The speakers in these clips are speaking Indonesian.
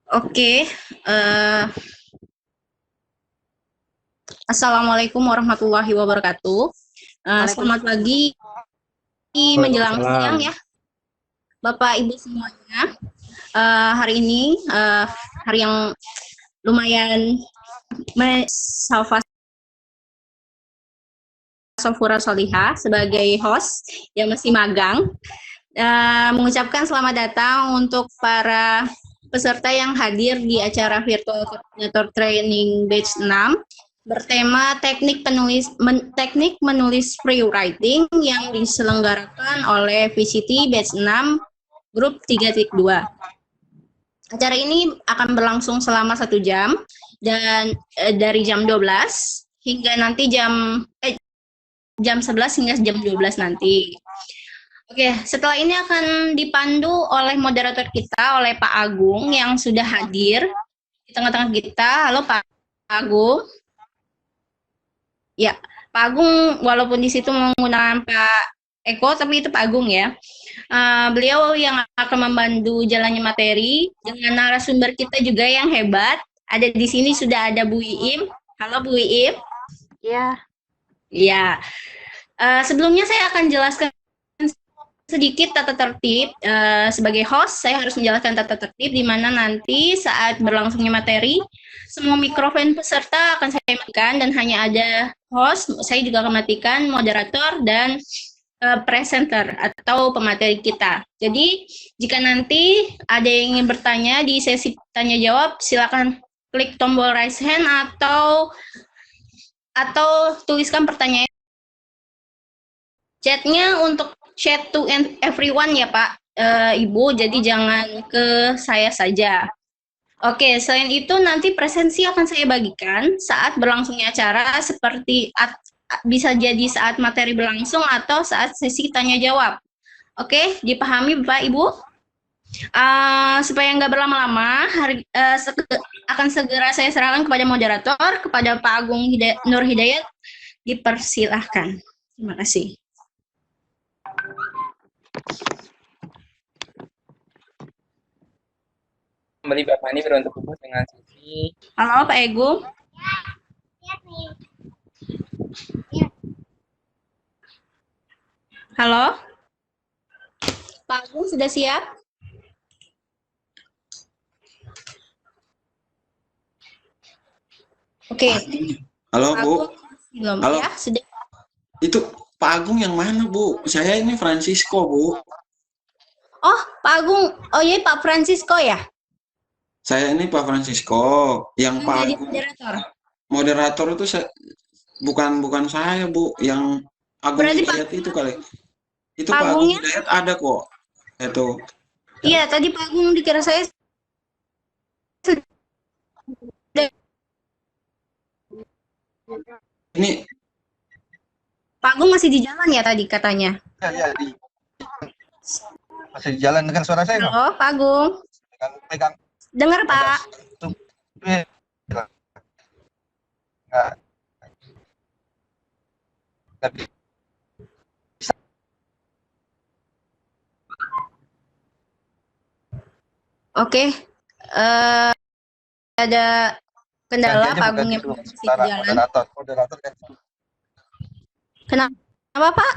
Oke, Assalamualaikum warahmatullahi wabarakatuh. Selamat pagi menjelang siang Waalaikumsalam. ya, Bapak Ibu semuanya. Hari ini hari yang lumayan Salva Sofura Soliha sebagai host yang masih magang. Mengucapkan selamat datang untuk para peserta yang hadir di acara Virtual Coordinator Training Batch 6 bertema teknik menulis free writing yang diselenggarakan oleh VCT Batch 6 Grup 3.2. Acara ini akan berlangsung selama 1 jam dan dari jam 12 hingga nanti jam 11 hingga jam 12 nanti. Oke, setelah ini akan dipandu oleh moderator kita, oleh Pak Agung yang sudah hadir di tengah-tengah kita. Halo Pak Agung. Ya, Pak Agung walaupun di situ menggunakan Pak Eko, tapi itu Pak Agung ya. Beliau yang akan membantu jalannya materi dengan narasumber kita juga yang hebat. Ada di sini sudah ada Bu Iim. Halo Bu Iim. Ya. Ya. Sebelumnya saya akan jelaskan sedikit tata tertib. Sebagai host, saya harus menjelaskan tata tertib di mana nanti saat berlangsungnya materi, semua mikrofon peserta akan saya matikan dan hanya ada host. Saya juga akan matikan moderator dan presenter atau pemateri kita. Jadi, jika nanti ada yang ingin bertanya di sesi tanya jawab, silakan klik tombol raise hand atau tuliskan pertanyaan. Chatnya untuk chat to everyone ya Pak, Ibu, jadi jangan ke saya saja. Oke, selain itu nanti presensi akan saya bagikan saat berlangsungnya acara seperti bisa jadi saat materi berlangsung atau saat sesi tanya jawab. Oke, dipahami Bapak Ibu? Supaya nggak berlama-lama, akan segera saya serahkan kepada moderator, kepada Pak Agung Nur Hidayat, dipersilahkan. Terima kasih. Kembali Bapak ini beruntuk fokus dengan sesi. Halo Pak Ego. Halo. Pak Agung sudah siap? Oke. Halo Pak Bu. Agung belum Halo. ya? Sudah. Itu Pak Agung yang mana Bu? Saya ini Francisco Bu. Oh Pak Agung, oh iya Pak Francisco ya? Saya ini Pak Francisco. Yang Pak Jadi Agung moderator. moderator itu bukan saya Bu. Yang Agung Berarti Hidayat itu kali. Itu Pak Pak Agung Agungnya? Hidayat ada kok. Itu. Iya, tadi Pak Agung dikira saya sudah. Ini Pak Agung masih di jalan ya tadi katanya? Ya, masih di jalan dengan suara saya. Halo Pak Agung. Pegang. Dengar Pak. Oke. Ada kendala Pak Agung yang masih di jalan. Moderator kan. Kenapa Pak?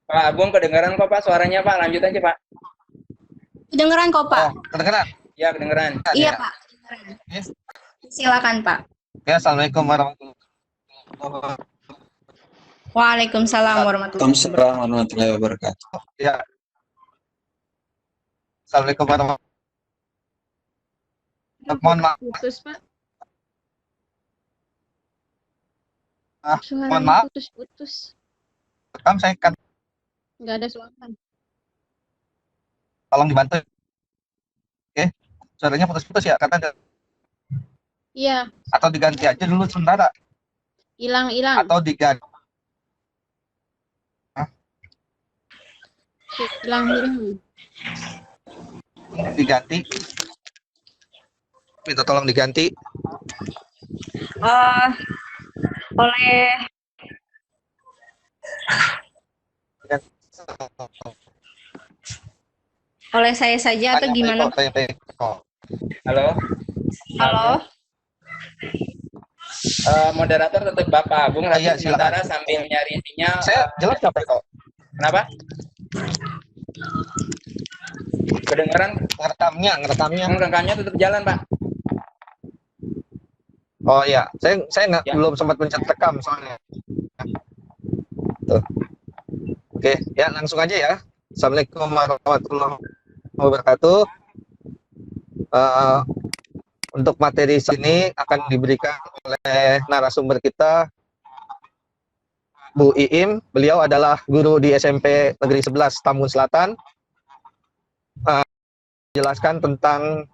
Pak Agung kedengaran kok Pak suaranya Pak. Lanjut aja Pak. Kedengeran kok Pak. Kedengeran? Ya kedengeran. Iya Pak. Yes. Silakan Pak. Ya, Assalamualaikum warahmatullahi wabarakatuh. Waalaikumsalam warahmatullahi wabarakatuh. Ya. Assalamualaikum warahmatullahi wabarakatuh. Mohon maaf. Putus Pak. Mohon maaf. Putus-putus. Saya kan. Nggak ada suara. Tolong dibantu. Oke. Suaranya putus-putus ya, kata. Iya. Atau diganti aja dulu sementara. Hilang. Atau diganti. Hilang. Diganti. Minta tolong diganti. Oleh saya saja atau gimana? Halo. Halo. Moderator tetap Bapak Agung lagi Iya, silakan. sementara sambil nyari sinyal. Saya jelas nggak kok? Kenapa? Kedengaran? Ngerekamnya. Rekamnya tetap jalan, Pak. Oh iya, saya nggak Ya. belum sempat pencet rekam soalnya. Tuh. Oke, ya langsung aja ya. Assalamualaikum warahmatullahi wabarakatuh. Untuk materi ini akan diberikan oleh narasumber kita, Bu Iim. Beliau adalah guru di SMP Negeri 11 Tambun Selatan. Jelaskan tentang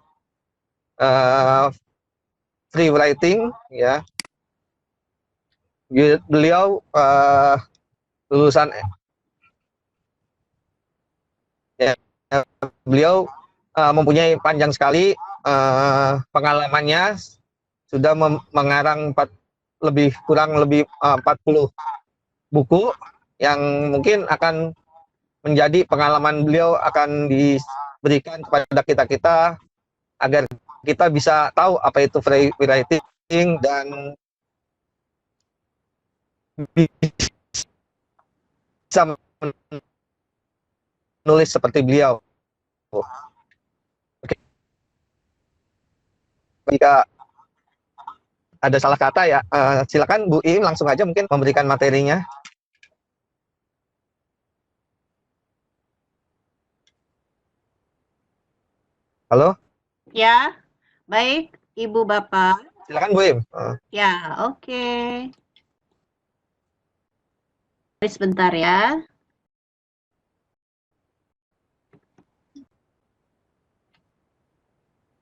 free writing, ya. Beliau lulusan beliau mempunyai panjang sekali pengalamannya, sudah mengarang kurang lebih 40 buku yang mungkin akan menjadi pengalaman beliau akan diberikan kepada kita agar kita bisa tahu apa itu free writing dan bisa menulis seperti beliau. Oke. Jika ada salah kata ya, silakan Bu Iim langsung aja mungkin memberikan materinya. Halo, Ya, baik Ibu Bapak. silakan Bu Iim. Ya, oke. Sebentar ya.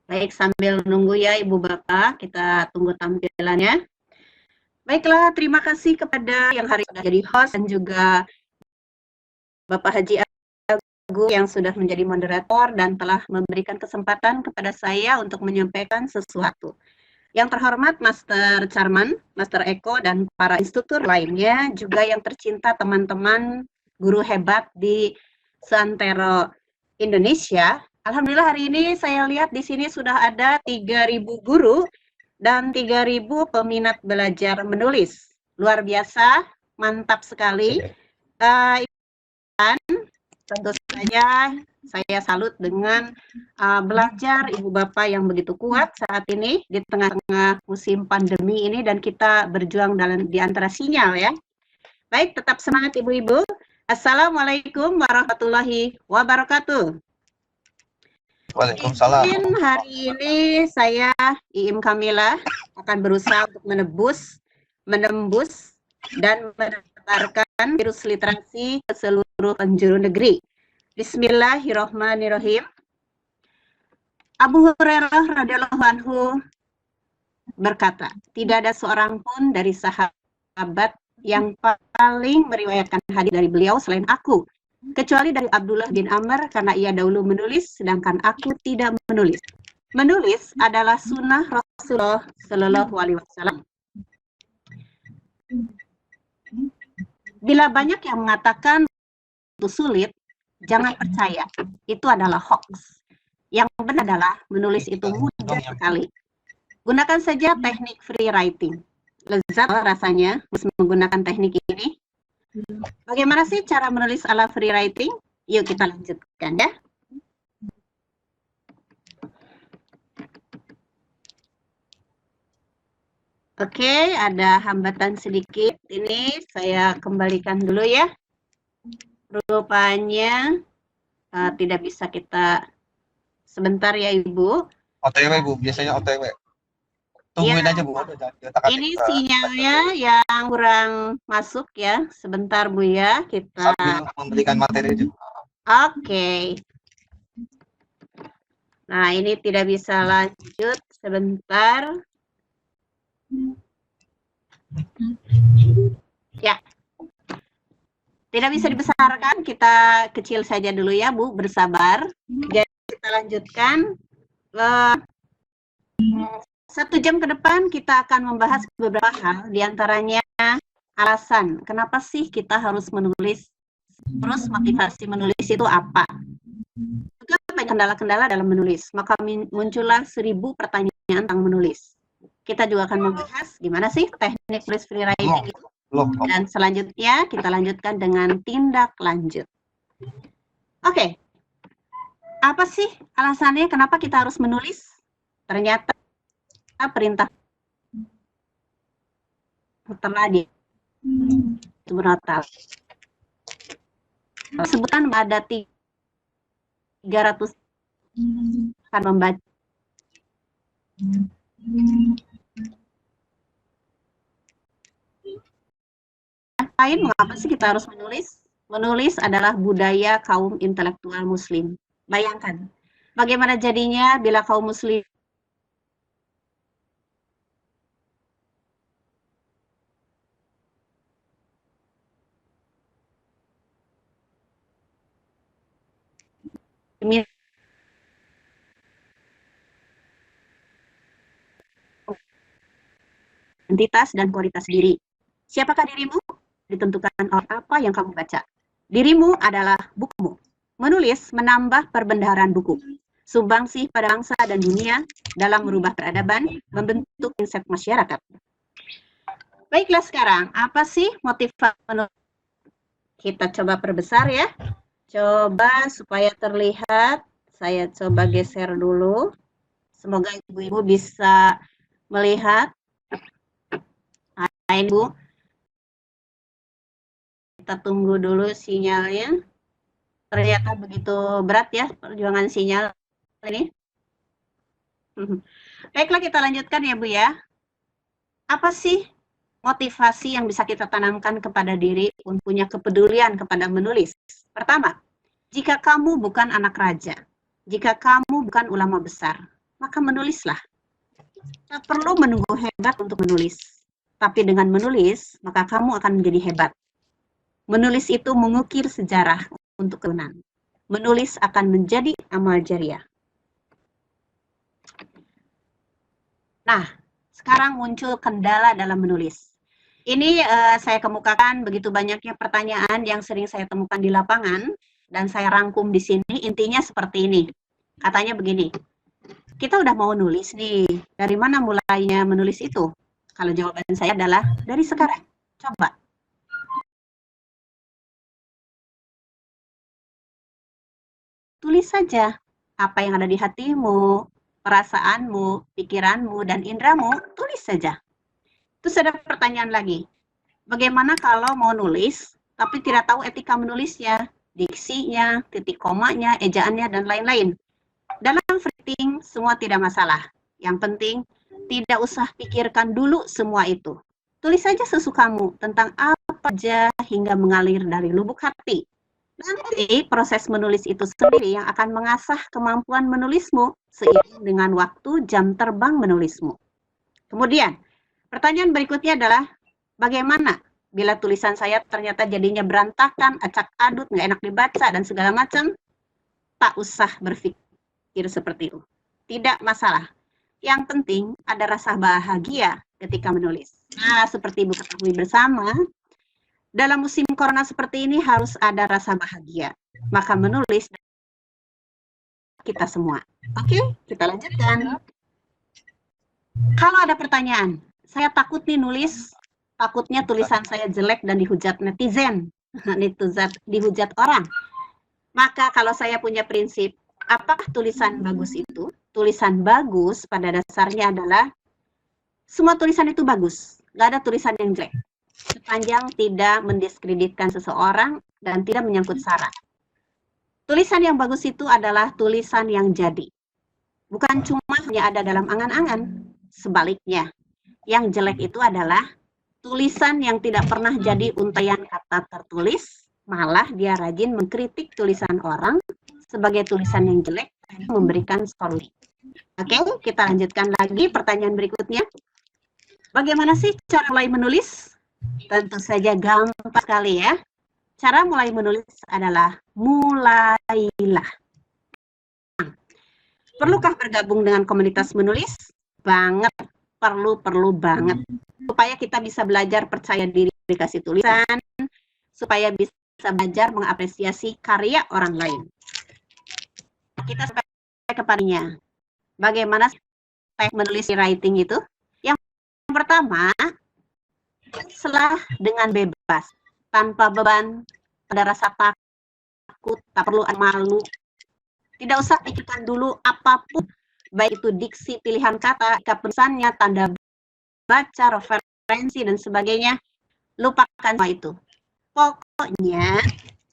Baik, sambil menunggu ya Ibu Bapak, kita tunggu tampilannya. Baiklah, terima kasih kepada yang hari ini sudah jadi host dan juga Bapak Haji Agung yang sudah menjadi moderator dan telah memberikan kesempatan kepada saya untuk menyampaikan sesuatu. Yang terhormat Master Charman, Master Eko, dan para instruktur lainnya, juga yang tercinta teman-teman guru hebat di seantero Indonesia. Alhamdulillah hari ini saya lihat di sini sudah ada 3.000 guru dan 3.000 peminat belajar menulis. Luar biasa, mantap sekali. Tentu saja saya salut dengan belajar Ibu Bapak yang begitu kuat saat ini di tengah-tengah musim pandemi ini dan kita berjuang di antara sinyal ya. Baik, tetap semangat Ibu-Ibu. Assalamualaikum warahmatullahi wabarakatuh. Waalaikumsalam. Mungkin hari ini saya Iim Kamila akan berusaha untuk menembus dan menebarkan virus literasi ke seluruh penjuru negeri. Bismillahirrahmanirrahim. Abu Hurairah radhiyallahu anhu berkata, tidak ada seorang pun dari sahabat yang paling meriwayatkan hadis dari beliau selain aku, kecuali dari Abdullah bin Amr karena ia dahulu menulis sedangkan aku tidak menulis. Menulis adalah sunnah Rasulullah Shallallahu Alaihi Wasallam. Bila banyak yang mengatakan itu sulit, jangan percaya, itu adalah hoax. Yang benar adalah menulis itu mudah sekali. Gunakan saja teknik free writing. Lezat rasanya menggunakan teknik ini. Bagaimana sih cara menulis ala free writing? Yuk kita lanjutkan ya. Oke, ada hambatan sedikit. Ini saya kembalikan dulu ya. Rupanya tidak bisa kita sebentar ya Ibu. OTW Bu, biasanya OTW. Tungguin aja Bu. Ini sinyalnya yang kurang masuk ya. Sebentar Bu ya, kita sambil memberikan materi juga. Oke. Nah, ini tidak bisa lanjut sebentar. Ya. Tidak bisa dibesarkan, kita kecil saja dulu ya Bu, bersabar. Jadi kita lanjutkan. 1 jam ke depan kita akan membahas beberapa hal, diantaranya alasan kenapa sih kita harus menulis, terus motivasi menulis itu apa. Juga banyak kendala-kendala dalam menulis, maka muncullah 1000 pertanyaan tentang menulis. Kita juga akan membahas gimana sih teknik tulis free writing itu. Dan selanjutnya kita lanjutkan dengan tindak lanjut. Oke. Apa sih alasannya kenapa kita harus menulis? Ternyata perintah terjadi itu berotal. Sebutan ada 300 akan membaca. Lain, mengapa sih kita harus menulis? Menulis adalah budaya kaum intelektual muslim. Bayangkan, bagaimana jadinya bila kaum muslim identitas dan kualitas diri. Siapakah dirimu? Ditentukan oleh apa yang kamu baca. Dirimu adalah bukumu. Menulis menambah perbendaharaan buku. Sumbangsih pada bangsa dan dunia dalam merubah peradaban, membentuk mindset masyarakat. Baiklah sekarang, apa sih motivasi menulis? Kita coba perbesar ya. Coba supaya terlihat. Saya coba geser dulu. Semoga ibu-ibu bisa melihat. Hai Bu. Kita tunggu dulu sinyalnya. Ternyata begitu berat ya perjuangan sinyal ini. Baiklah kita lanjutkan ya Bu ya. Apa sih motivasi yang bisa kita tanamkan kepada diri untuk punya kepedulian kepada menulis? Pertama, jika kamu bukan anak raja, jika kamu bukan ulama besar, maka menulislah. Tak perlu menunggu hebat untuk menulis. Tapi dengan menulis, maka kamu akan menjadi hebat. Menulis itu mengukir sejarah untuk keturunan. Menulis akan menjadi amal jariah. Nah, sekarang muncul kendala dalam menulis. Ini saya kemukakan begitu banyaknya pertanyaan yang sering saya temukan di lapangan, dan saya rangkum di sini, intinya seperti ini. Katanya begini, kita udah mau nulis nih, dari mana mulainya menulis itu? Kalau jawaban saya adalah, dari sekarang. Coba. Tulis saja apa yang ada di hatimu, perasaanmu, pikiranmu, dan indramu, tulis saja. Terus ada pertanyaan lagi, bagaimana kalau mau nulis, tapi tidak tahu etika menulisnya, diksinya, titik komanya, ejaannya, dan lain-lain. Dalam writing, semua tidak masalah. Yang penting, tidak usah pikirkan dulu semua itu. Tulis saja sesukamu tentang apa aja hingga mengalir dari lubuk hati. Nanti proses menulis itu sendiri yang akan mengasah kemampuan menulismu seiring dengan waktu jam terbang menulismu. Kemudian, pertanyaan berikutnya adalah, bagaimana bila tulisan saya ternyata jadinya berantakan, acak adut, nggak enak dibaca, dan segala macam? Tak usah berpikir seperti itu. Tidak masalah. Yang penting ada rasa bahagia ketika menulis. Nah, seperti Ibu ketahui bersama, dalam musim corona seperti ini harus ada rasa bahagia. Maka menulis kita semua. Oke, kita lanjutkan. Kalau ada pertanyaan, saya takut nih nulis, takutnya tulisan saya jelek dan dihujat netizen, dihujat orang. Maka kalau saya punya prinsip, apakah tulisan bagus itu? Tulisan bagus pada dasarnya adalah semua tulisan itu bagus, nggak ada tulisan yang jelek. Sepanjang tidak mendiskreditkan seseorang dan tidak menyangkut sara. Tulisan yang bagus itu adalah tulisan yang jadi. Bukan cuma hanya ada dalam angan-angan. Sebaliknya, yang jelek itu adalah tulisan yang tidak pernah jadi untaian kata tertulis, malah dia rajin mengkritik tulisan orang sebagai tulisan yang jelek dan memberikan solusi. Oke, kita lanjutkan lagi pertanyaan berikutnya. Bagaimana sih cara mulai menulis? Tentu saja gampang sekali ya. Cara mulai menulis adalah mulailah. Perlukah bergabung dengan komunitas menulis? Banget, perlu banget. Supaya kita bisa belajar percaya diri dikasih tulisan, supaya bisa belajar mengapresiasi karya orang lain. kita sampai kepadanya. Bagaimana menulis writing itu? Yang pertama, setelah dengan bebas, tanpa beban, ada rasa takut, tak perlu malu. Tidak usah pikirkan dulu apapun, baik itu diksi, pilihan kata, pesannya, tanda baca, referensi, dan sebagainya. Lupakan semua itu. Pokoknya,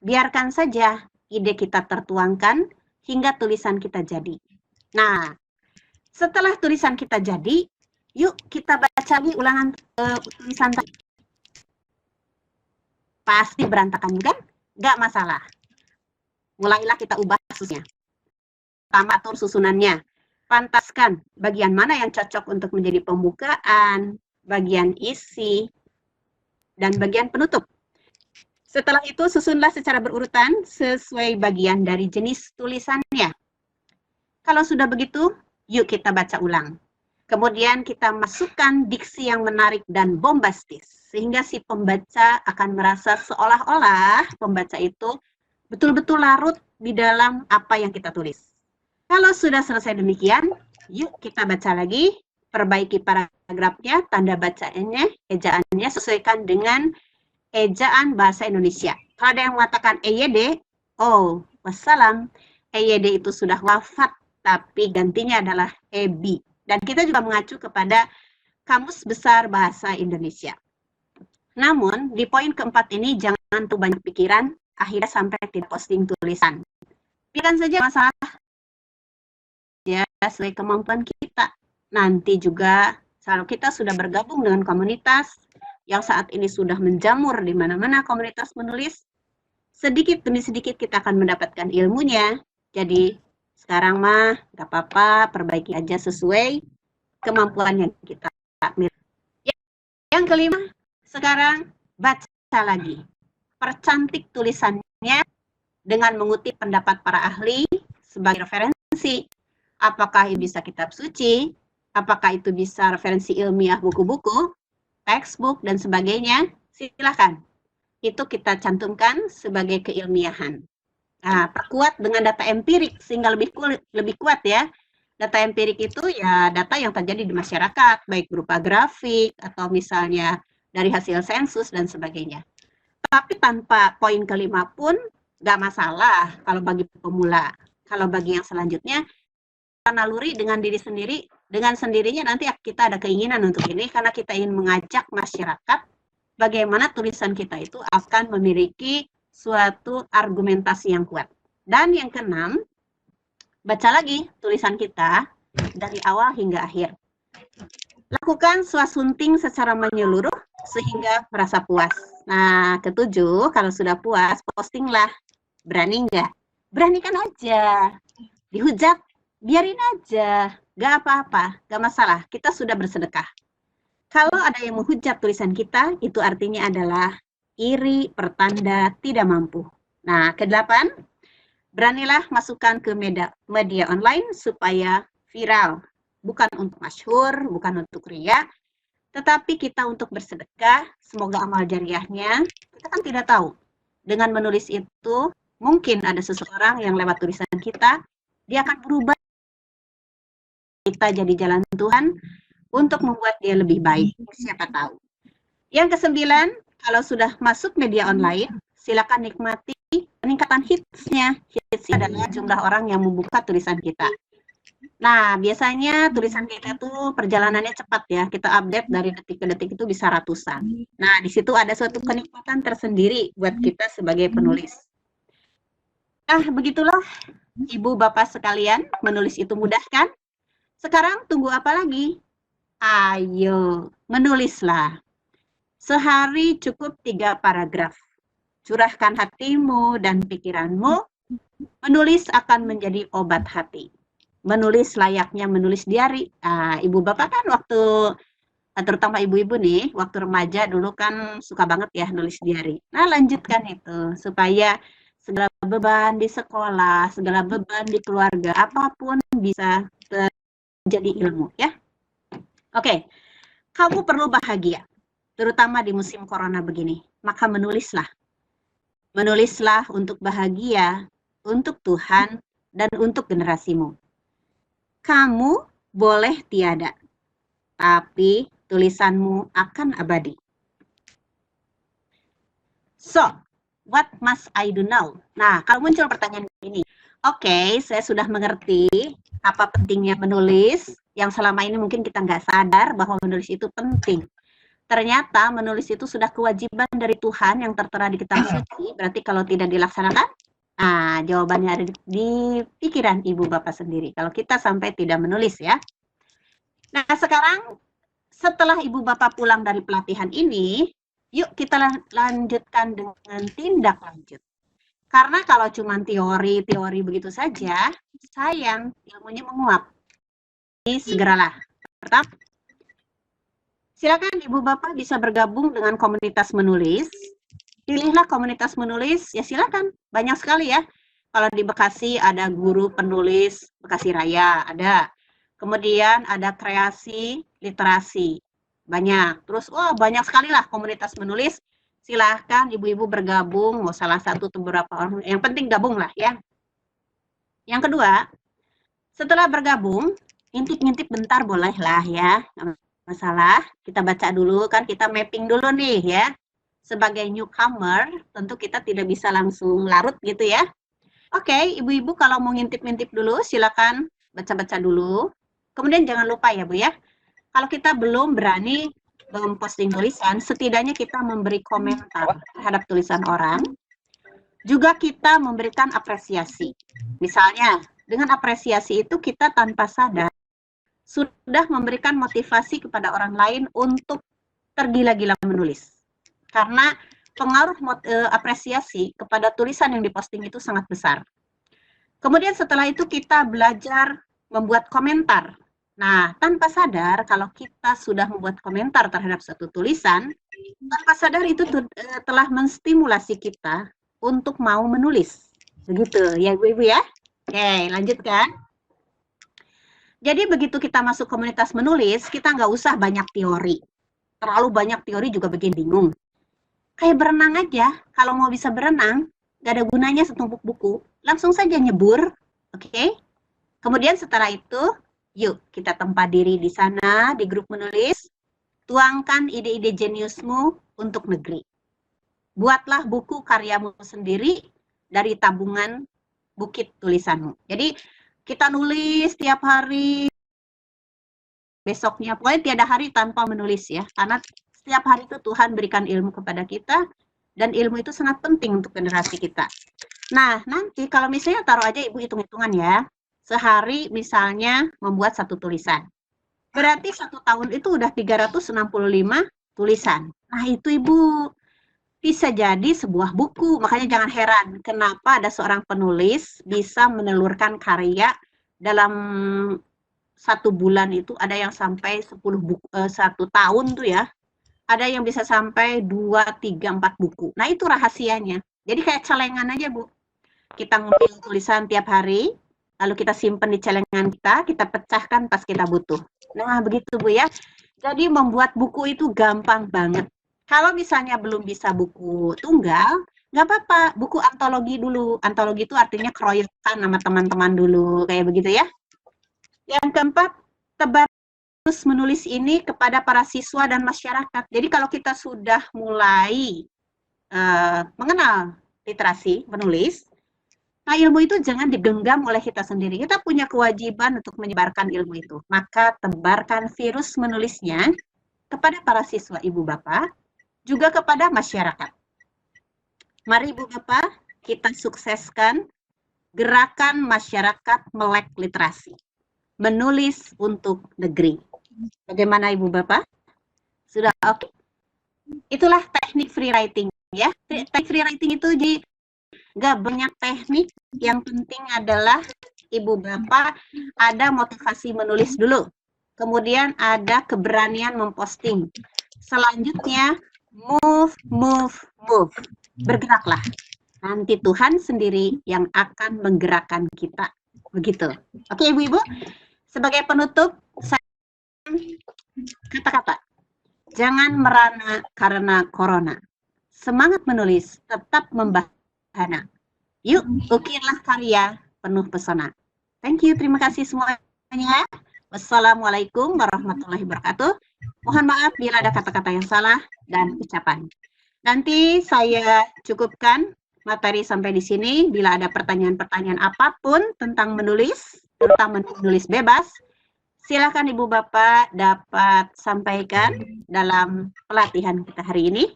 biarkan saja ide kita tertuangkan hingga tulisan kita jadi. Nah, setelah tulisan kita jadi, yuk kita baca lagi ulangan tulisan tadi. Pasti berantakan kan? Nggak masalah. Mulailah kita ubah susunannya. Pertama, atur susunannya. Pantaskan bagian mana yang cocok untuk menjadi pembukaan, bagian isi, dan bagian penutup. Setelah itu, susunlah secara berurutan sesuai bagian dari jenis tulisannya. Kalau sudah begitu, yuk kita baca ulang. Kemudian kita masukkan diksi yang menarik dan bombastis, sehingga si pembaca akan merasa seolah-olah pembaca itu betul-betul larut di dalam apa yang kita tulis. Kalau sudah selesai demikian, yuk kita baca lagi, perbaiki paragrafnya, tanda bacaannya, ejaannya, sesuaikan dengan ejaan bahasa Indonesia. Kalau ada yang mengatakan EYD, oh, wassalam, EYD itu sudah wafat, tapi gantinya adalah EBI. Dan kita juga mengacu kepada Kamus Besar Bahasa Indonesia. Namun, di poin keempat ini jangan tuh banyak pikiran, akhirnya sampai tidak posting tulisan. Pilihkan saja masalah ya sesuai kemampuan kita. Nanti juga, kalau kita sudah bergabung dengan komunitas, yang saat ini sudah menjamur di mana-mana komunitas menulis, sedikit demi sedikit kita akan mendapatkan ilmunya. Jadi sekarang mah nggak apa-apa, perbaiki aja sesuai kemampuan yang kita miliki. Yang kelima, sekarang baca lagi. Percantik tulisannya dengan mengutip pendapat para ahli sebagai referensi. Apakah itu bisa kitab suci, apakah itu bisa referensi ilmiah buku-buku, textbook, dan sebagainya, silakan. Itu kita cantumkan sebagai keilmiahan. Nah, perkuat dengan data empirik sehingga lebih kuat ya. Data empirik itu ya data yang terjadi di masyarakat, baik berupa grafik atau misalnya dari hasil sensus dan sebagainya. Tapi tanpa poin kelima pun nggak masalah kalau bagi pemula. Kalau bagi yang selanjutnya, naluri dengan diri sendiri, dengan sendirinya nanti kita ada keinginan untuk ini karena kita ingin mengajak masyarakat bagaimana tulisan kita itu akan memiliki suatu argumentasi yang kuat. Dan yang keenam, baca lagi tulisan kita dari awal hingga akhir. Lakukan swasunting secara menyeluruh sehingga merasa puas. Nah, ketujuh, kalau sudah puas, postinglah. Berani nggak? Beranikan aja. Dihujat, biarin aja. Nggak apa-apa, nggak masalah. Kita sudah bersedekah. Kalau ada yang menghujat tulisan kita, itu artinya adalah iri, pertanda, tidak mampu. Nah, kedelapan, beranilah masukkan ke media online supaya viral. Bukan untuk masyhur, bukan untuk riya, tetapi kita untuk bersedekah, semoga amal jariahnya, kita kan tidak tahu. Dengan menulis itu, mungkin ada seseorang yang lewat tulisan kita, dia akan berubah. Kita jadi jalan Tuhan untuk membuat dia lebih baik, siapa tahu. Yang kesembilan, kalau sudah masuk media online, silakan nikmati peningkatan hitsnya. Hits adalah jumlah orang yang membuka tulisan kita. Nah, biasanya tulisan kita tuh perjalanannya cepat ya. Kita update dari detik ke detik itu bisa ratusan. Nah, di situ ada suatu kenikmatan tersendiri buat kita sebagai penulis. Nah, begitulah Ibu Bapak sekalian, menulis itu mudah kan? Sekarang tunggu apa lagi? Ayo, menulislah. Sehari cukup 3 paragraf. Curahkan hatimu dan pikiranmu. Menulis akan menjadi obat hati. Menulis layaknya menulis diari. Ibu bapak kan waktu, terutama ibu-ibu nih, waktu remaja dulu kan suka banget ya nulis diari. Nah, lanjutkan itu supaya segala beban di sekolah, segala beban di keluarga, apapun bisa menjadi ilmu ya. Oke, kamu perlu bahagia, terutama di musim corona begini. Maka menulislah. Menulislah untuk bahagia, untuk Tuhan, dan untuk generasimu. Kamu boleh tiada, tapi tulisanmu akan abadi. So, what must I do now? Nah, kalau muncul pertanyaan ini, oke, saya sudah mengerti apa pentingnya menulis, yang selama ini mungkin kita nggak sadar bahwa menulis itu penting. Ternyata menulis itu sudah kewajiban dari Tuhan yang tertera di kitab suci, berarti kalau tidak dilaksanakan, jawabannya ada di pikiran ibu bapak sendiri. Kalau kita sampai tidak menulis ya. Nah, sekarang setelah ibu bapak pulang dari pelatihan ini, yuk kita lanjutkan dengan tindak lanjut. Karena kalau cuma teori begitu saja, sayang, ilmunya menguap. Jadi segeralah. Pertama, silakan ibu bapak bisa bergabung dengan komunitas menulis. Pilihlah komunitas menulis, ya silakan. Banyak sekali ya. Kalau di Bekasi ada guru penulis Bekasi Raya, ada. Kemudian ada kreasi literasi. Banyak. Terus, banyak sekali lah komunitas menulis. Silahkan ibu-ibu bergabung, mau salah satu atau beberapa orang. Yang penting gabung lah ya. Yang kedua, setelah bergabung, ngintip-ngintip bentar boleh lah ya. Nggak masalah, kita baca dulu, kan kita mapping dulu nih ya. Sebagai newcomer, tentu kita tidak bisa langsung larut gitu ya. Oke, ibu-ibu kalau mau ngintip-ngintip dulu, silakan baca-baca dulu. Kemudian jangan lupa ya Bu ya, kalau kita belum berani memposting tulisan, setidaknya kita memberi komentar terhadap tulisan orang. Juga kita memberikan apresiasi. Misalnya, dengan apresiasi itu kita tanpa sadar sudah memberikan motivasi kepada orang lain untuk tergila-gila menulis. Karena pengaruh apresiasi kepada tulisan yang diposting itu sangat besar. Kemudian setelah itu kita belajar membuat komentar. Nah, tanpa sadar kalau kita sudah membuat komentar terhadap satu tulisan, tanpa sadar itu telah menstimulasi kita untuk mau menulis. Begitu ya ibu-ibu ya. Oke, lanjutkan. Jadi begitu kita masuk komunitas menulis, kita nggak usah banyak teori. Terlalu banyak teori juga bikin bingung. Kayak berenang aja, kalau mau bisa berenang, nggak ada gunanya setumpuk buku. Langsung saja nyebur, oke? Kemudian setelah itu, yuk kita tempat diri di sana, di grup menulis, tuangkan ide-ide jeniusmu untuk negeri. Buatlah buku karyamu sendiri dari tabungan bukit tulisanmu. Jadi kita nulis tiap hari, besoknya, pokoknya tiada hari tanpa menulis ya. Karena setiap hari itu Tuhan berikan ilmu kepada kita, dan ilmu itu sangat penting untuk generasi kita. Nah, nanti kalau misalnya taruh aja ibu hitung-hitungan ya, sehari misalnya membuat satu tulisan. Berarti 1 tahun itu udah 365 tulisan. Nah itu ibu, bisa jadi sebuah buku. Makanya jangan heran kenapa ada seorang penulis bisa menelurkan karya dalam 1 bulan itu ada yang sampai 10 buku, 1 tahun tuh ya. Ada yang bisa sampai 2, 3, 4 buku. Nah itu rahasianya. Jadi kayak celengan aja Bu. Kita ngambil tulisan tiap hari, lalu kita simpan di celengan kita pecahkan pas kita butuh. Nah begitu Bu ya. Jadi membuat buku itu gampang banget. Kalau misalnya belum bisa buku tunggal, nggak apa-apa, buku antologi dulu. Antologi itu artinya keroyokan sama teman-teman dulu, kayak begitu ya. Yang keempat, tebar terus menulis ini kepada para siswa dan masyarakat. Jadi kalau kita sudah mulai mengenal literasi menulis, nah ilmu itu jangan digenggam oleh kita sendiri. Kita punya kewajiban untuk menyebarkan ilmu itu. Maka tebarkan virus menulisnya kepada para siswa ibu bapak, juga kepada masyarakat. Mari ibu bapak, kita sukseskan gerakan masyarakat melek literasi. Menulis untuk negeri. Bagaimana ibu bapak? Sudah oke? Itulah teknik free writing ya. Teknik free writing itu jadi nggak banyak teknik, yang penting adalah ibu bapak ada motivasi menulis dulu. Kemudian ada keberanian memposting. Selanjutnya move. Bergeraklah. Nanti Tuhan sendiri yang akan menggerakkan kita. Begitu. Oke ibu-ibu, sebagai penutup, saya kata-kata. Jangan merana karena corona. Semangat menulis tetap membahana. Yuk, ukirlah karya, penuh pesona. Thank you, terima kasih semuanya. Wassalamualaikum warahmatullahi wabarakatuh. Mohon maaf bila ada kata-kata yang salah dan ucapan. Nanti saya cukupkan materi sampai di sini. Bila ada pertanyaan-pertanyaan apapun tentang menulis, terutama menulis bebas, silakan Ibu Bapak dapat sampaikan dalam pelatihan kita hari ini.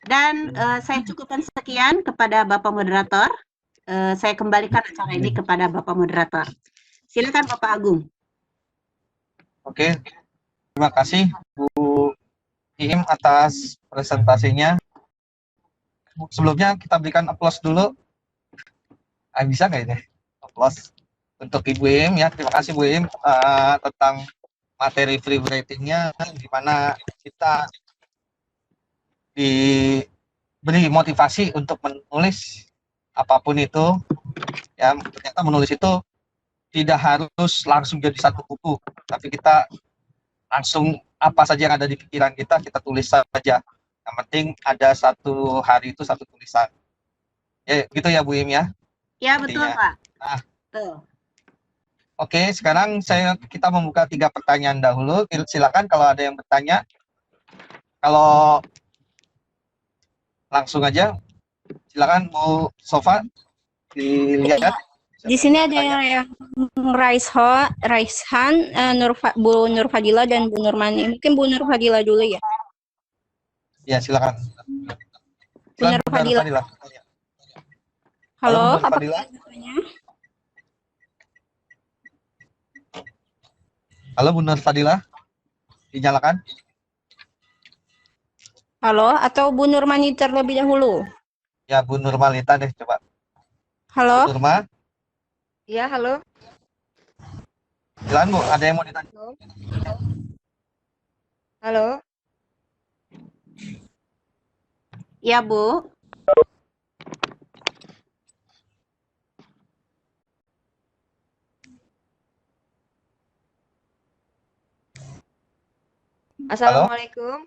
Dan saya cukupkan sekian kepada Bapak Moderator. Saya kembalikan acara ini kepada Bapak Moderator. Silakan Bapak Agung. Oke, terima kasih Bu Iim atas presentasinya. Sebelumnya kita berikan aplaus dulu. Bisa nggak ini? Aplaus untuk Ibu Iim ya. Terima kasih Bu Iim tentang materi free writing-nya, di mana kita diberi motivasi untuk menulis apapun itu. Ya, ternyata menulis itu tidak harus langsung jadi satu buku, tapi kita langsung apa saja yang ada di pikiran kita tulis saja. Yang penting ada satu hari itu satu tulisan. Ya, gitu ya Bu Im ya? Ya, betul Pak. Nah, betul. Oke, sekarang kita membuka 3 pertanyaan dahulu. Silakan kalau ada yang bertanya. Kalau langsung aja, silakan Bu Sofa dilihat. Di sini ada yang Raishan, Bu Nur Fadila dan Bu Nurmani. Mungkin Bu Nur Fadila dulu ya. Ya, silakan. Bu Nur Fadila. Halo, Bu Nur Fadila. Halo Bu Nur Fadila, dinyalakan. Halo, atau Bu Nurmani terlebih dahulu? Ya, Bu Nurmalita deh, coba. Halo. Bu Nurma. Ya, halo. Silakan Bu, ada yang mau ditanya? Halo. Ya, Bu. Assalamualaikum.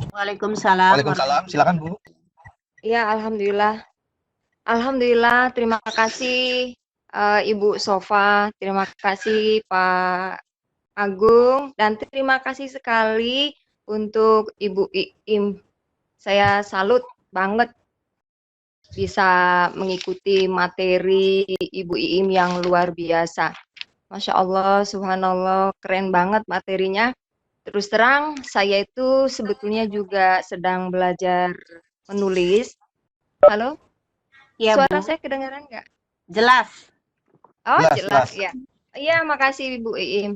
Waalaikumsalam. Waalaikumsalam, silakan Bu. Ya, alhamdulillah. Alhamdulillah, terima kasih Ibu Sofa, terima kasih Pak Agung, dan terima kasih sekali untuk Ibu Iim. Saya salut banget bisa mengikuti materi Ibu Iim yang luar biasa. Masya Allah, subhanallah, keren banget materinya. Terus terang, saya itu sebetulnya juga sedang belajar menulis. Halo? Ya, Suara Bu. saya kedengaran nggak? Jelas. Oh, Jelas. ya. Iya, makasih Ibu Iim.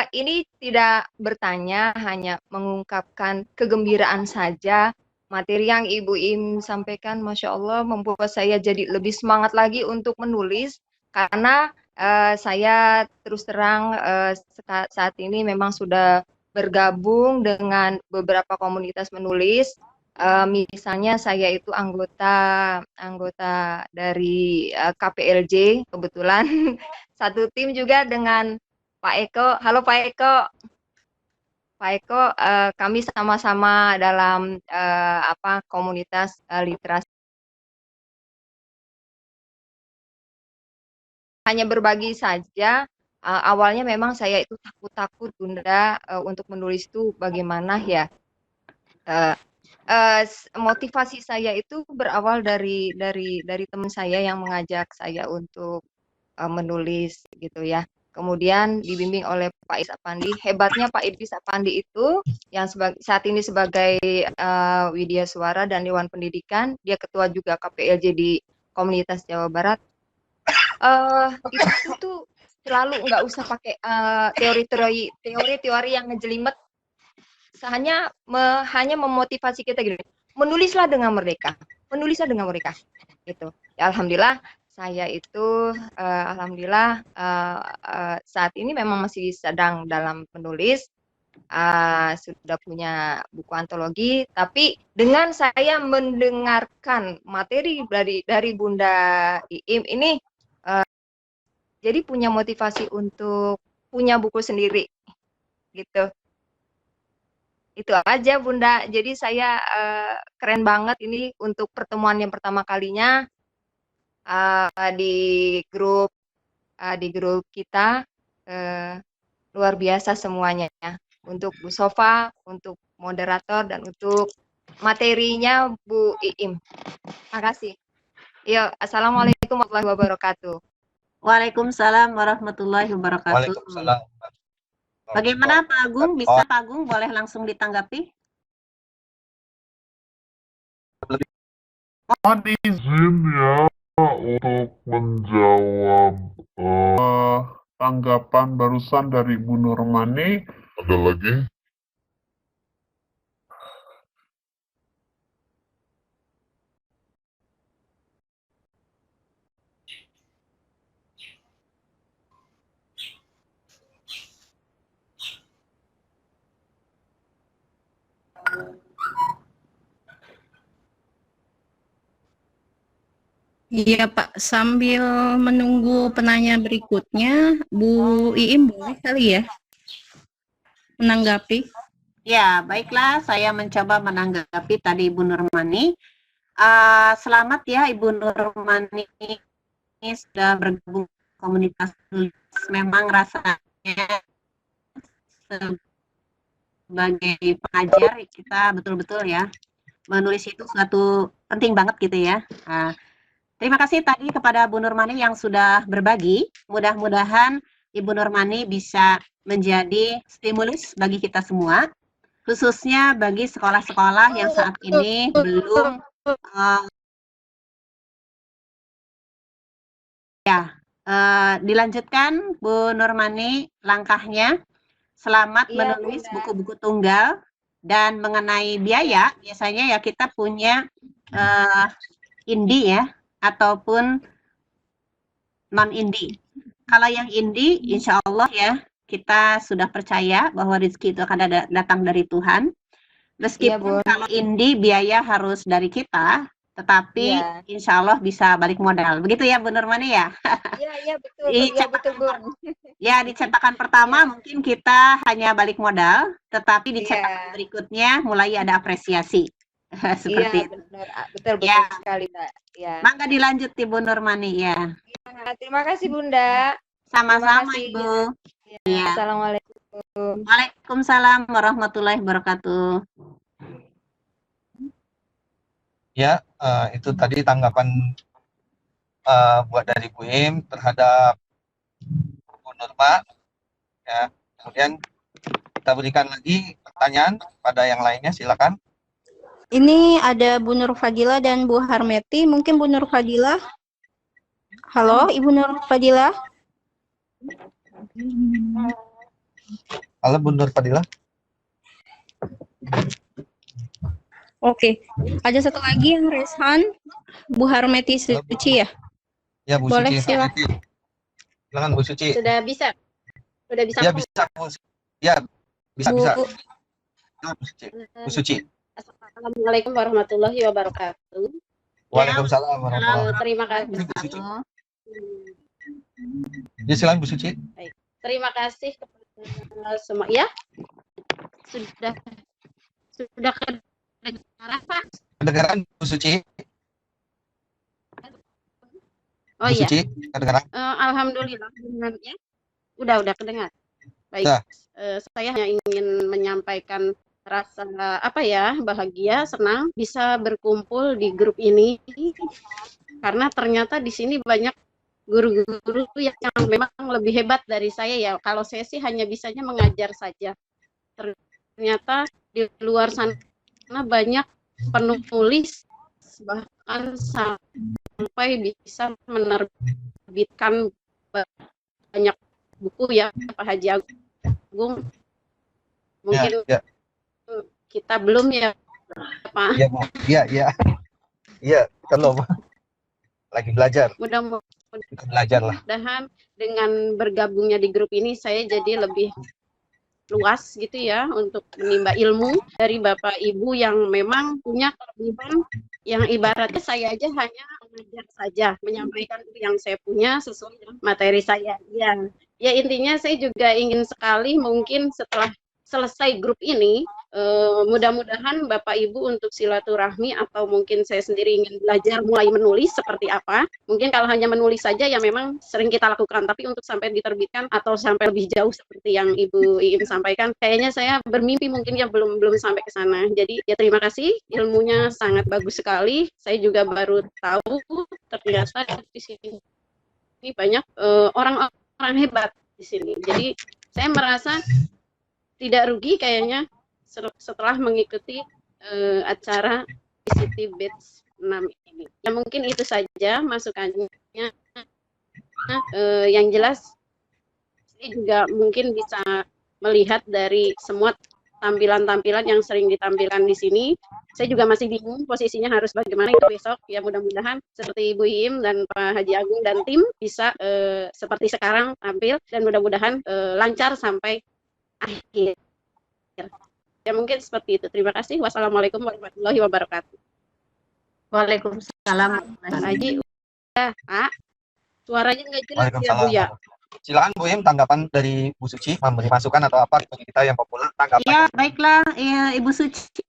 Ini tidak bertanya, hanya mengungkapkan kegembiraan saja. Materi yang Ibu Iim sampaikan, Masya Allah, membuat saya jadi lebih semangat lagi untuk menulis. Karena saya terus terang saat ini memang sudah bergabung dengan beberapa komunitas menulis. Misalnya saya itu anggota dari KPLJ, kebetulan satu tim juga dengan Pak Eko. Halo Pak Eko. Pak Eko, kami sama-sama dalam komunitas literasi. Hanya berbagi saja. Awalnya memang saya itu takut-takut Bunda untuk menulis itu bagaimana ya. Motivasi saya itu berawal dari teman saya yang mengajak saya untuk menulis gitu ya. Kemudian dibimbing oleh Pak Idris Apandi. Hebatnya Pak Idris Apandi itu yang saat ini sebagai Widya Suara dan Dewan Pendidikan, dia ketua juga KPLJ di Komunitas Jawa Barat. Itu tuh selalu nggak usah pakai teori-teori yang ngejelimet. Hanya memotivasi kita gitu. Menulislah dengan merdeka. Menulislah dengan mereka. Gitu. Ya, alhamdulillah saya itu saat ini memang masih sedang dalam menulis. Sudah punya buku antologi, tapi dengan saya mendengarkan materi dari Bunda Iim ini jadi punya motivasi untuk punya buku sendiri gitu. Itu aja Bunda. Jadi saya keren banget ini untuk pertemuan yang pertama kalinya. di grup kita, luar biasa semuanya ya. Untuk Bu Sofa, untuk moderator, dan untuk materinya Bu Iim. Makasih. Yuk, assalamualaikum warahmatullahi wabarakatuh. Waalaikumsalam warahmatullahi wabarakatuh. Waalaikumsalam. Bagaimana Pak Agung? Bisa Pak Agung boleh langsung ditanggapi? Mohon izin ya untuk menjawab tanggapan barusan dari Bu Nurmani. Ada lagi? Iya Pak, sambil menunggu penanya berikutnya, Bu Iim boleh kali ya menanggapi? Ya, baiklah, saya mencoba menanggapi tadi Ibu Nurmani. Selamat ya Ibu Nurmani sudah bergabung komunitas tulis. Memang rasanya sebagai pengajar kita betul-betul ya menulis itu suatu penting banget gitu ya. Terima kasih tadi kepada Bu Nurmani yang sudah berbagi. Mudah-mudahan Ibu Nurmani bisa menjadi stimulus bagi kita semua, khususnya bagi sekolah-sekolah yang saat ini belum dilanjutkan Bu Nurmani langkahnya. Selamat menulis buku-buku tunggal. Dan mengenai biaya, biasanya ya kita punya indie ya, ataupun non-indie. Kalau yang indie, insya Allah ya, kita sudah percaya bahwa rezeki itu akan datang dari Tuhan. Meskipun kalau indie biaya harus dari kita, tetapi insya Allah bisa balik modal. Begitu ya Bu Nurmani ya? Iya, betul. Iya, betul, Bu. Ya, di cetakan pertama mungkin kita hanya balik modal, tetapi di cetakan berikutnya mulai ada apresiasi. Seperti itu. Betul sekali, Mbak. Ya. Mangga dilanjut Ibu Nurmani ya. Terima kasih Bunda. Sama-sama Ibu. Ya. Assalamualaikum. Waalaikumsalam warahmatullahi wabarakatuh. Ya, itu tadi tanggapan buat dari Bu Im terhadap Bu Nurma. Ya, kemudian kita berikan lagi pertanyaan pada yang lainnya, silakan. Ini ada Bu Nur Fadila dan Bu Harmeti. Mungkin Bu Nur Fadila. Halo, Ibu Nur Fadila. Halo Bu Nur Fadila. Oke, ada satu lagi yang Reshan, Bu Harmeti Suci ya? Ya Bu Boleh, Suci. Silakan Bu Suci. Sudah bisa. Sudah bisa. Ya bisa Bu. Ya bisa. Bu Suci. Assalamualaikum warahmatullahi wabarakatuh. Waalaikumsalam warahmatullahi wabarakatuh. Terima kasih. Ya silakan Bu Suci. Baik. Terima kasih kepada semua. Ya, sudah kedengaran Pak? Kedengaran Bu Suci? Oh Bu iya. Suci, kedengaran? Alhamdulillah. Ya. Udah kedengar. Baik. Saya hanya ingin menyampaikan rasa bahagia, senang bisa berkumpul di grup ini karena ternyata di sini banyak guru-guru yang memang lebih hebat dari saya ya. Kalau saya sih hanya bisanya mengajar saja. Ternyata di luar sana banyak penulis bahkan sampai bisa menerbitkan banyak buku ya Pak Haji Agung. Mungkin kita belum ya Pak. Iya, kita belum. Lagi belajar. Mudah-mudahan dengan bergabungnya di grup ini saya jadi lebih luas gitu ya untuk menimba ilmu dari Bapak Ibu yang memang punya kelebihan yang ibaratnya saya aja hanya mengajar saja, menyampaikan yang saya punya sesuai dengan materi saya. Ya intinya saya juga ingin sekali mungkin setelah selesai grup ini Mudah-mudahan Bapak Ibu untuk silaturahmi atau mungkin saya sendiri ingin belajar mulai menulis seperti apa. Mungkin kalau hanya menulis saja ya memang sering kita lakukan, tapi untuk sampai diterbitkan atau sampai lebih jauh seperti yang Ibu Iim sampaikan, kayaknya saya bermimpi mungkin ya belum sampai ke sana. Jadi ya terima kasih, ilmunya sangat bagus sekali. Saya juga baru tahu ternyata di sini banyak orang-orang hebat di sini. Jadi saya merasa tidak rugi kayaknya setelah mengikuti acara ICT Batch 6 ini. Ya mungkin itu saja masukannya. Yang jelas saya juga mungkin bisa melihat dari semua tampilan-tampilan yang sering ditampilkan di sini. Saya juga masih bingung posisinya harus bagaimana itu besok. Ya mudah-mudahan seperti Ibu Iim dan Pak Haji Agung dan tim bisa seperti sekarang tampil dan mudah-mudahan lancar sampai akhir. Ya mungkin seperti itu. Terima kasih. Wassalamualaikum warahmatullahi wabarakatuh. Waalaikumsalam. Pak Haji, udah, Pak. Suaranya nggak jelas ya, Bu ya. Silakan Bu Im, tanggapan dari Bu Suci, memberi masukan atau apa bagi kita yang populer, tanggapan. Ya, baiklah, ya, Ibu Suci,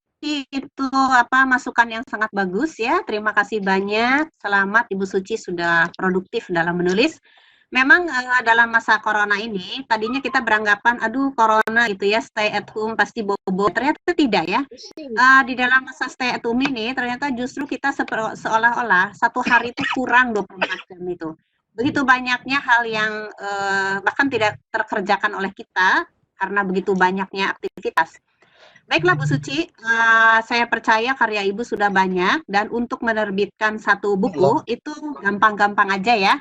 itu masukan yang sangat bagus ya. Terima kasih banyak. Selamat Ibu Suci sudah produktif dalam menulis. Memang dalam masa corona ini, tadinya kita beranggapan, aduh corona gitu ya, stay at home pasti bobo. Ternyata tidak ya. Di dalam masa stay at home ini, ternyata justru kita seolah-olah satu hari itu kurang 24 jam itu. Begitu banyaknya hal yang bahkan tidak terkerjakan oleh kita, karena begitu banyaknya aktivitas. Baiklah Bu Suci, saya percaya karya Ibu sudah banyak, dan untuk menerbitkan satu buku, itu gampang-gampang aja ya.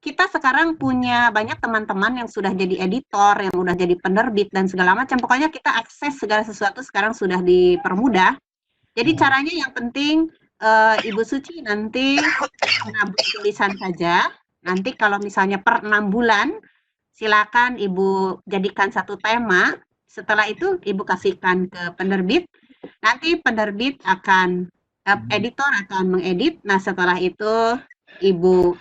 Kita sekarang punya banyak teman-teman yang sudah jadi editor, yang sudah jadi penerbit dan segala macam. Pokoknya kita akses segala sesuatu sekarang sudah dipermudah. Jadi caranya yang penting Ibu Suci nanti menabung tulisan saja. Nanti kalau misalnya per 6 bulan, silakan Ibu jadikan satu tema. Setelah itu Ibu kasihkan ke penerbit. Nanti penerbit akan, editor akan mengedit. Nah setelah itu Ibu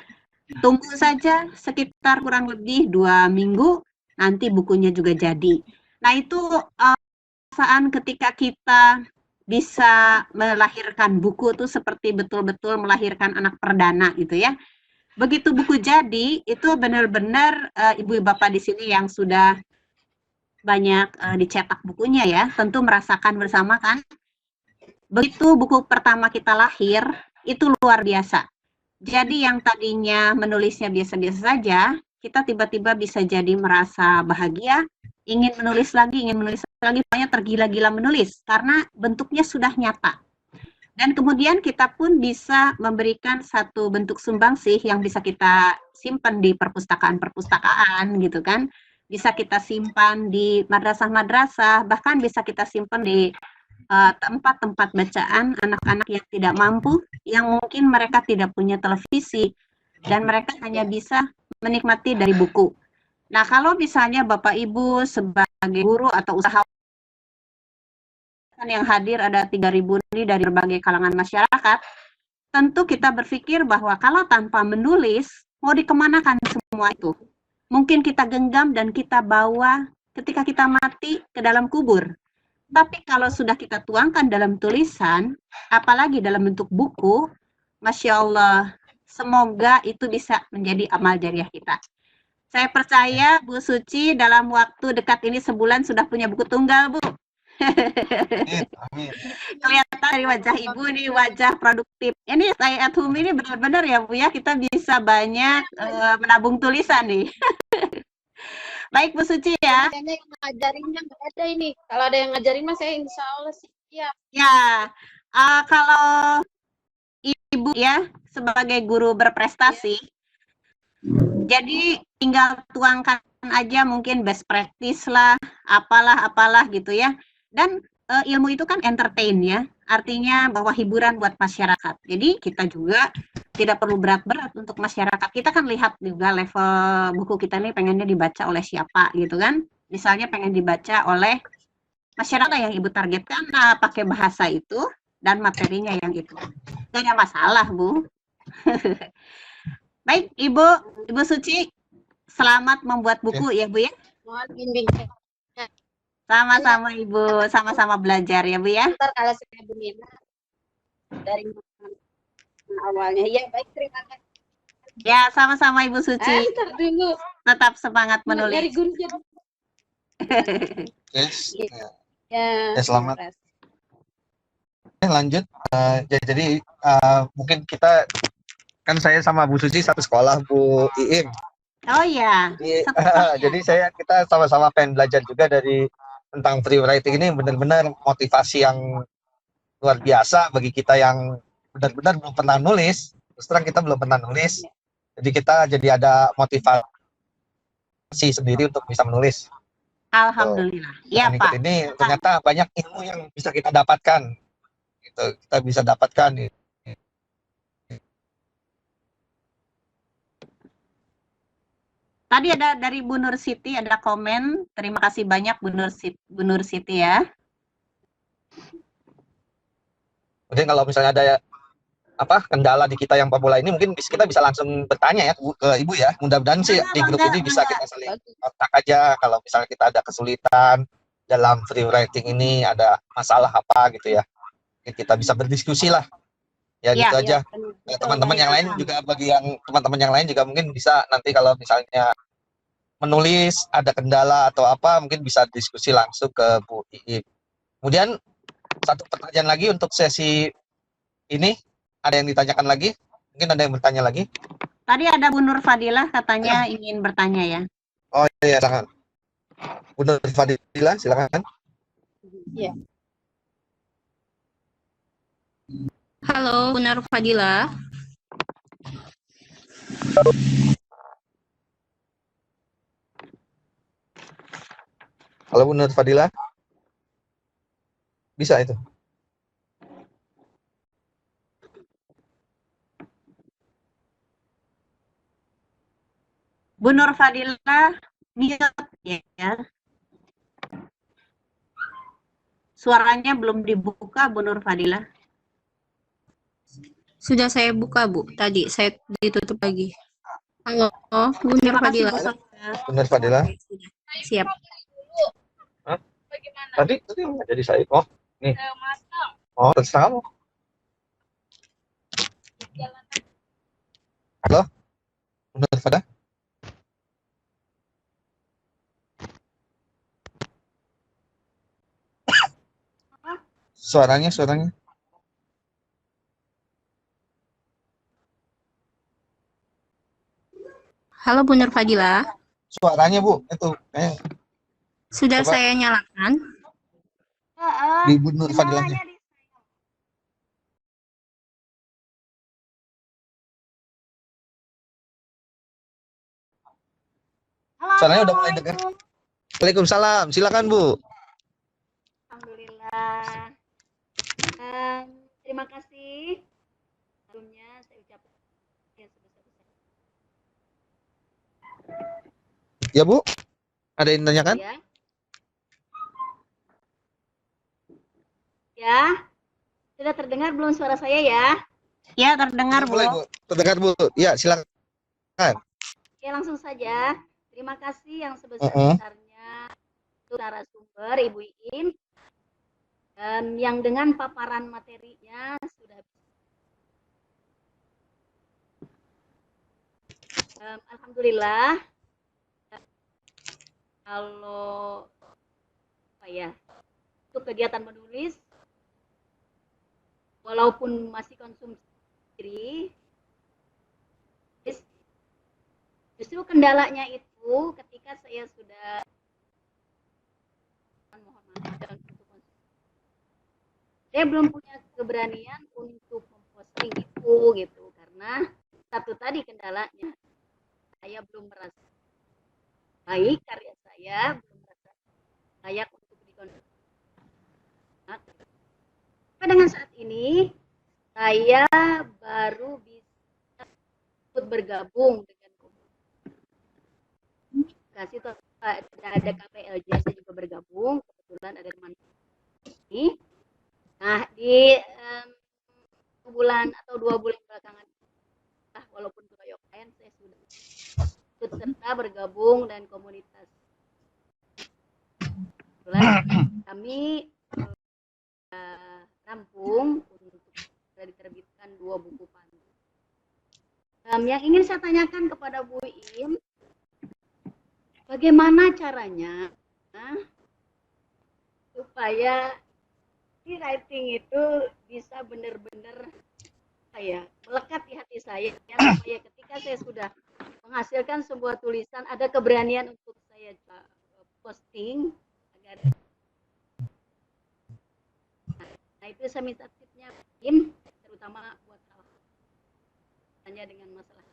tunggu saja sekitar kurang lebih 2 minggu, nanti bukunya juga jadi. Nah itu perasaan ketika kita bisa melahirkan buku itu seperti betul-betul melahirkan anak perdana gitu ya. Begitu buku jadi, itu benar-benar ibu bapak di sini yang sudah banyak dicetak bukunya ya, tentu merasakan bersama kan. Begitu buku pertama kita lahir, itu luar biasa. Jadi yang tadinya menulisnya biasa-biasa saja, kita tiba-tiba bisa jadi merasa bahagia, ingin menulis lagi, pokoknya tergila-gila menulis, karena bentuknya sudah nyata. Dan kemudian kita pun bisa memberikan satu bentuk sumbangsih yang bisa kita simpan di perpustakaan-perpustakaan gitu kan, bisa kita simpan di madrasah-madrasah, bahkan bisa kita simpan di tempat-tempat bacaan anak-anak yang tidak mampu, yang mungkin mereka tidak punya televisi, dan mereka hanya bisa menikmati dari buku. Nah, kalau misalnya Bapak Ibu sebagai guru atau usahawan yang hadir ada 3.000 ini dari berbagai kalangan masyarakat, tentu kita berpikir bahwa kalau tanpa menulis, mau dikemanakan semua itu? Mungkin kita genggam dan kita bawa ketika kita mati ke dalam kubur. Tapi kalau sudah kita tuangkan dalam tulisan, apalagi dalam bentuk buku, Masya Allah, semoga itu bisa menjadi amal jariah kita. Saya percaya Bu Suci dalam waktu dekat ini sebulan sudah punya buku tunggal, Bu. Amin. Kelihatan dari wajah Ibu ini wajah produktif. Ini saya at home ini benar-benar ya Bu ya, kita bisa banyak menabung tulisan nih. Baik Bu Suci ya. Kayaknya yang ngajarinnya nggak ada ini. Kalau ada yang ngajarin mas saya insya Allah siap. Ya, kalau Ibu ya sebagai guru berprestasi, jadi tinggal tuangkan aja mungkin best practice lah, apalah gitu ya. Dan ilmu itu kan entertain ya, artinya bahwa hiburan buat masyarakat. Jadi kita juga tidak perlu berat-berat untuk masyarakat. Kita kan lihat juga level buku kita ini pengennya dibaca oleh siapa gitu kan. Misalnya pengen dibaca oleh masyarakat yang Ibu targetkan, pakai bahasa itu dan materinya yang itu. Gak ada masalah Bu. Baik Ibu Suci, selamat membuat buku ya Bu ya. Mohon bimbing. Sama-sama Ibu, sama-sama belajar ya Bu ya. Ntar kalau saya berminat dari awalnya. Ya baik, terima kasih. Ya, sama-sama Ibu Suci. Ntar dulu. Tetap semangat Dari menulis. guru Yes. ya. Selamat. terima kasih. Lanjut. Jadi mungkin kita kan saya sama Bu Suci satu sekolah, Bu Iim. Oh ya, Jadi kita sama-sama pengen belajar juga dari tentang free writing ini, benar-benar motivasi yang luar biasa bagi kita yang benar-benar belum pernah nulis. Terus terang kita belum pernah nulis. Jadi kita jadi ada motivasi sendiri untuk bisa menulis. Alhamdulillah. Ya Dengan Pak. ikut ini ternyata banyak ilmu yang bisa kita dapatkan. Gitu. Kita bisa dapatkan. Tadi ada dari Bu Nur Siti ada komen. Terima kasih banyak Bu Nur Siti ya. Kemudian kalau misalnya ada kendala di kita yang pemula ini, mungkin kita bisa langsung bertanya ya ke Ibu ya. Mudah-mudahan sih di grup ini bisa kita saling kontak aja kalau misalnya kita ada kesulitan dalam free writing ini, ada masalah apa gitu ya. Kita bisa berdiskusi lah. Ya gitu aja. Teman-teman yang lain juga, bagi yang teman-teman yang lain juga mungkin bisa nanti kalau misalnya menulis ada kendala atau apa, mungkin bisa diskusi langsung ke Bu Iip. Kemudian satu pertanyaan lagi untuk sesi ini, ada yang ditanyakan lagi? Mungkin ada yang bertanya lagi? Tadi ada Bu Nur Fadilah katanya ingin bertanya ya. Oh iya, silakan. Bu Nur Fadilah, silakan. Iya. Halo, Bu Nur Fadila. Halo Bu Nur Fadila. Bisa itu. Bu Nur Fadilah mute ya. Suaranya belum dibuka Bu Nur Fadilah. Sudah saya buka, Bu. Tadi saya ditutup lagi. Halo, Bu Nur Terima kasih Fadila. Bu. Bu Nur Fadila. Siap. Tadi nggak jadi saya. Oh, nih. Oh, terserah kamu. Halo, Bu Nur Fadila. Suaranya. Halo, Bu Nur Fadila. Suaranya Bu, itu. Sudah Coba. saya nyalakan. Di Bu Nur Fadilahnya. Suaranya udah mulai dengar. Waalaikumsalam, silakan Bu. Alhamdulillah. Terima kasih. Sebelumnya saya ucapkan yang sebesar-besarnya. Ya Bu, ada yang tanyakan? Ya, sudah terdengar belum suara saya ya? Ya, terdengar Bu. Boleh Bu, terdengar Bu. Ya, silakan. Oke, langsung saja. Terima kasih yang sebesar-besarnya untuk narasumber Ibu Iin. Yang dengan paparan materinya sudah alhamdulillah. Kalau untuk kegiatan menulis, walaupun masih konsumsi diri, justru kendalanya itu ketika saya sudah saya belum punya keberanian untuk memposting itu gitu, karena satu tadi kendalanya saya belum merasa baik karya saya, belum merasa layak untuk dikonsumsi. Dengan saat ini saya baru bisa ikut bergabung dengan komunikasi, ada KPLJ, saya juga bergabung, kebetulan ada teman ini. Nah, di 1 bulan atau 2 bulan belakangan, walaupun keroyokan, saya sudah ikut serta bergabung dan komunitas. Kebetulan kami rampung untuk sudah diterbitkan 2 buku pandu. Yang ingin saya tanyakan kepada Bu Im, bagaimana caranya supaya writing itu bisa benar-benar melekat di hati saya, supaya ketika saya sudah menghasilkan sebuah tulisan ada keberanian untuk saya posting agar itu saya minta tipsnya Im, terutama buat hal dengan masalah.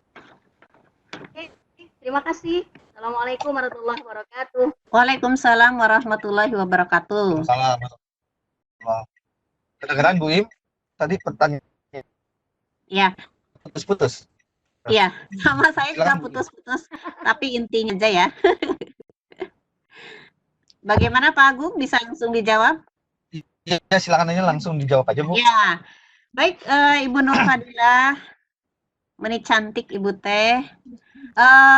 Oke, terima kasih. Assalamualaikum warahmatullahi wabarakatuh. Waalaikumsalam warahmatullahi wabarakatuh. Salam. Kedengeran Bu Im? Tadi pertanyaan Ya, putus-putus. iya, sama saya juga Silakan, Bu. putus-putus, tapi intinya aja ya. Bagaimana Pak Agung, bisa langsung dijawab? Ya, silakan aja langsung dijawab aja, Bu. Ya, baik Ibu Nur Fadilah, menit cantik Ibu Teh.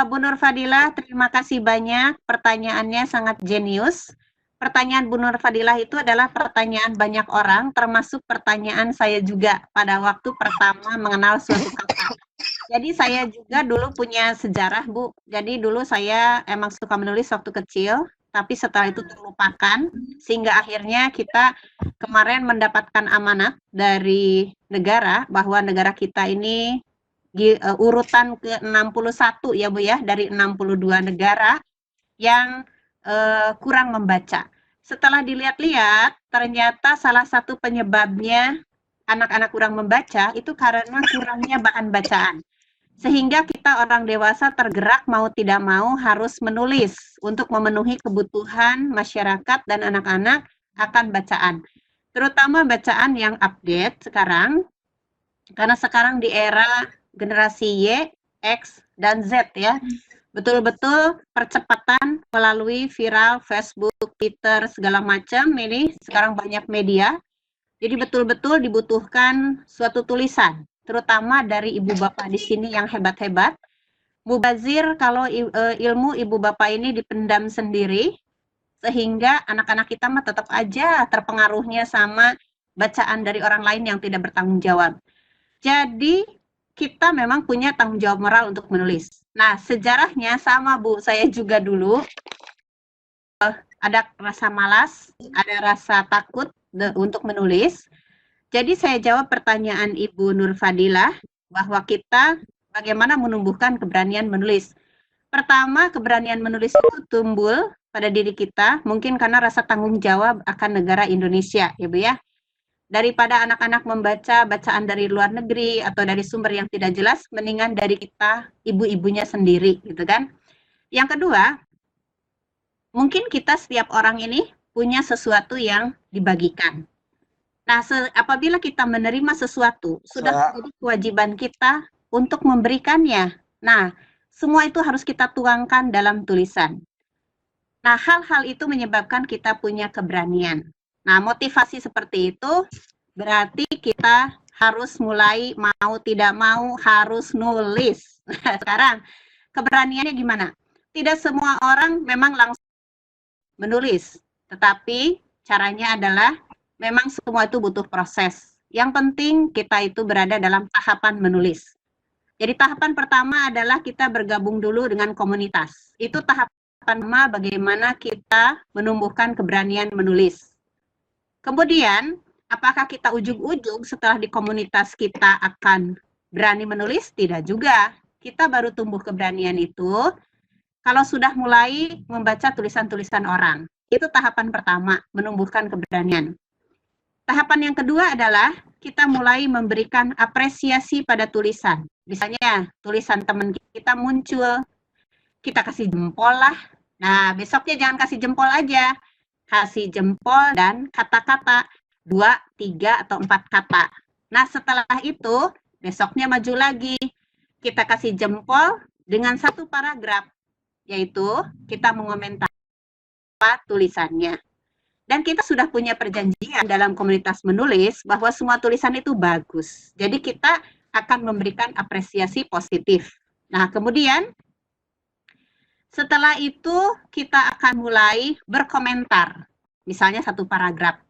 Bu Nur Fadilah, terima kasih banyak, pertanyaannya sangat jenius. Pertanyaan Bu Nur Fadilah itu adalah pertanyaan banyak orang, termasuk pertanyaan saya juga pada waktu pertama mengenal suatu kata. Jadi saya juga dulu punya sejarah, Bu. Jadi dulu saya emang suka menulis waktu kecil, tapi setelah itu terlupakan, sehingga akhirnya kita kemarin mendapatkan amanat dari negara, bahwa negara kita ini urutan ke-61 ya Bu ya, dari 62 negara yang kurang membaca. Setelah dilihat-lihat, ternyata salah satu penyebabnya anak-anak kurang membaca itu karena kurangnya bahan bacaan. Sehingga kita orang dewasa tergerak mau tidak mau harus menulis untuk memenuhi kebutuhan masyarakat dan anak-anak akan bacaan. Terutama bacaan yang update sekarang, karena sekarang di era generasi Y, X, dan Z ya. Betul-betul percepatan melalui viral, Facebook, Twitter, segala macam ini sekarang banyak media. Jadi betul-betul dibutuhkan suatu tulisan, terutama dari ibu bapak di sini yang hebat-hebat. Mubazir kalau ilmu ibu bapak ini dipendam sendiri, sehingga anak-anak kita mah tetap aja terpengaruhnya sama bacaan dari orang lain yang tidak bertanggung jawab. Jadi kita memang punya tanggung jawab moral untuk menulis. Nah, sejarahnya sama Bu, saya juga dulu ada rasa malas, ada rasa takut untuk menulis. Jadi saya jawab pertanyaan Ibu Nur Fadilah bahwa kita bagaimana menumbuhkan keberanian menulis. Pertama, keberanian menulis itu tumbuh pada diri kita, mungkin karena rasa tanggung jawab akan negara Indonesia, ya Bu ya. Daripada anak-anak membaca bacaan dari luar negeri atau dari sumber yang tidak jelas, mendingan dari kita, ibu-ibunya sendiri, gitu kan. Yang kedua, mungkin kita setiap orang ini punya sesuatu yang dibagikan. Nah, apabila kita menerima sesuatu, sudah menjadi kewajiban kita untuk memberikannya. Nah, semua itu harus kita tuangkan dalam tulisan. Nah, hal-hal itu menyebabkan kita punya keberanian. Nah, motivasi seperti itu berarti kita harus mulai mau tidak mau harus nulis. Nah, sekarang keberaniannya gimana? Tidak semua orang memang langsung menulis, tetapi caranya adalah memang semua itu butuh proses. Yang penting kita itu berada dalam tahapan menulis. Jadi tahapan pertama adalah kita bergabung dulu dengan komunitas. Itu tahapan pertama bagaimana kita menumbuhkan keberanian menulis. Kemudian, apakah kita ujung-ujung setelah di komunitas kita akan berani menulis? Tidak juga. Kita baru tumbuh keberanian itu kalau sudah mulai membaca tulisan-tulisan orang. Itu tahapan pertama, menumbuhkan keberanian. Tahapan yang kedua adalah kita mulai memberikan apresiasi pada tulisan. Misalnya, tulisan teman kita muncul, kita kasih jempol lah. Nah, besoknya jangan kasih jempol aja. Kasih jempol dan kata-kata 2, 3, atau 4 kata. Nah, setelah itu, besoknya maju lagi. Kita kasih jempol dengan 1 paragraf, yaitu kita mengomentari tulisannya. Dan kita sudah punya perjanjian dalam komunitas menulis bahwa semua tulisan itu bagus. Jadi kita akan memberikan apresiasi positif. Nah, kemudian setelah itu kita akan mulai berkomentar. misalnya satu paragraf.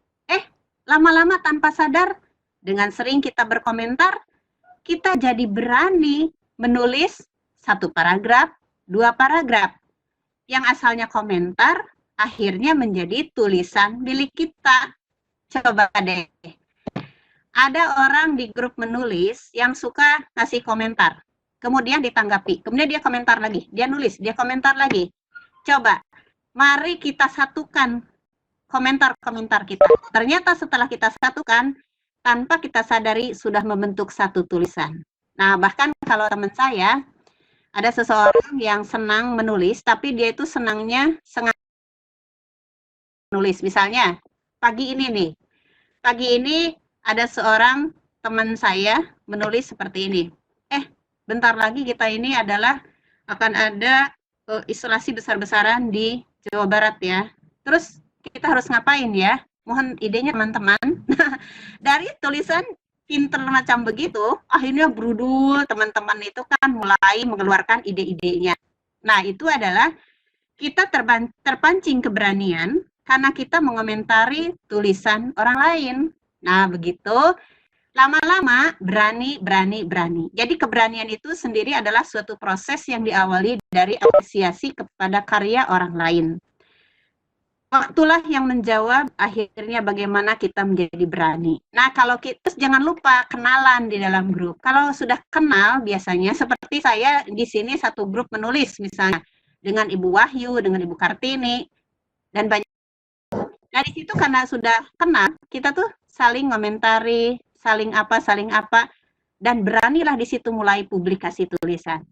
Lama-lama tanpa sadar, dengan sering kita berkomentar, kita jadi berani menulis satu paragraf, 2 paragraf. Yang asalnya komentar, akhirnya menjadi tulisan milik kita. Coba deh. Ada orang di grup menulis yang suka ngasih komentar. Kemudian ditanggapi. Kemudian dia komentar lagi. Dia nulis, dia komentar lagi. Coba, mari kita satukan komentar-komentar kita. Ternyata setelah kita satukan, tanpa kita sadari sudah membentuk satu tulisan. Nah, bahkan kalau teman saya, ada seseorang yang senang menulis, tapi dia itu senangnya sengaja menulis. Misalnya, pagi ini nih, pagi ini ada seorang teman saya menulis seperti ini. Bentar lagi kita ini akan ada isolasi besar-besaran di Jawa Barat ya. Terus kita harus ngapain ya? Mohon idenya teman-teman. Dari tulisan pinter macam begitu, akhirnya berudul teman-teman itu kan mulai mengeluarkan ide-idenya. Nah, itu adalah kita terpancing keberanian karena kita mengomentari tulisan orang lain. Nah, begitu lama-lama berani. Jadi keberanian itu sendiri adalah suatu proses yang diawali dari apresiasi kepada karya orang lain. Waktulah yang menjawab akhirnya bagaimana kita menjadi berani. Nah, kalau kita jangan lupa kenalan di dalam grup. Kalau sudah kenal biasanya seperti saya di sini satu grup menulis misalnya dengan Ibu Wahyu, dengan Ibu Kartini dan banyak. Nah, di situ karena sudah kenal, kita tuh saling komentari, saling apa dan beranilah di situ mulai publikasi tulisan.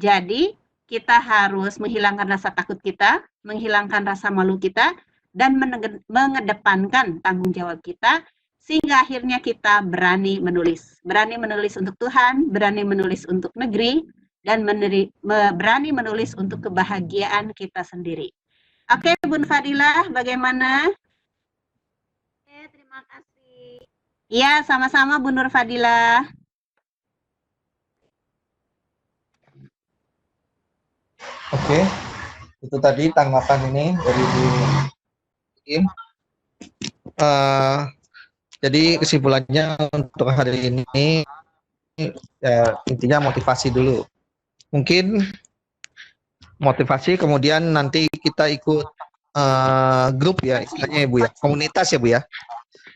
Jadi kita harus menghilangkan rasa takut kita, menghilangkan rasa malu kita, dan mengedepankan tanggung jawab kita, sehingga akhirnya kita berani menulis. Berani menulis untuk Tuhan, berani menulis untuk negeri, dan berani menulis untuk kebahagiaan kita sendiri. Oke, Bun Fadilah, bagaimana? Oke, terima kasih. Ya, sama-sama Bu Nur Fadilah. Oke, itu tadi tanggapan ini dari Bu Im. Jadi kesimpulannya untuk hari ini ya, intinya motivasi dulu. Mungkin motivasi, kemudian nanti kita ikut grup ya, istilahnya ya Bu ya, komunitas ya Bu ya,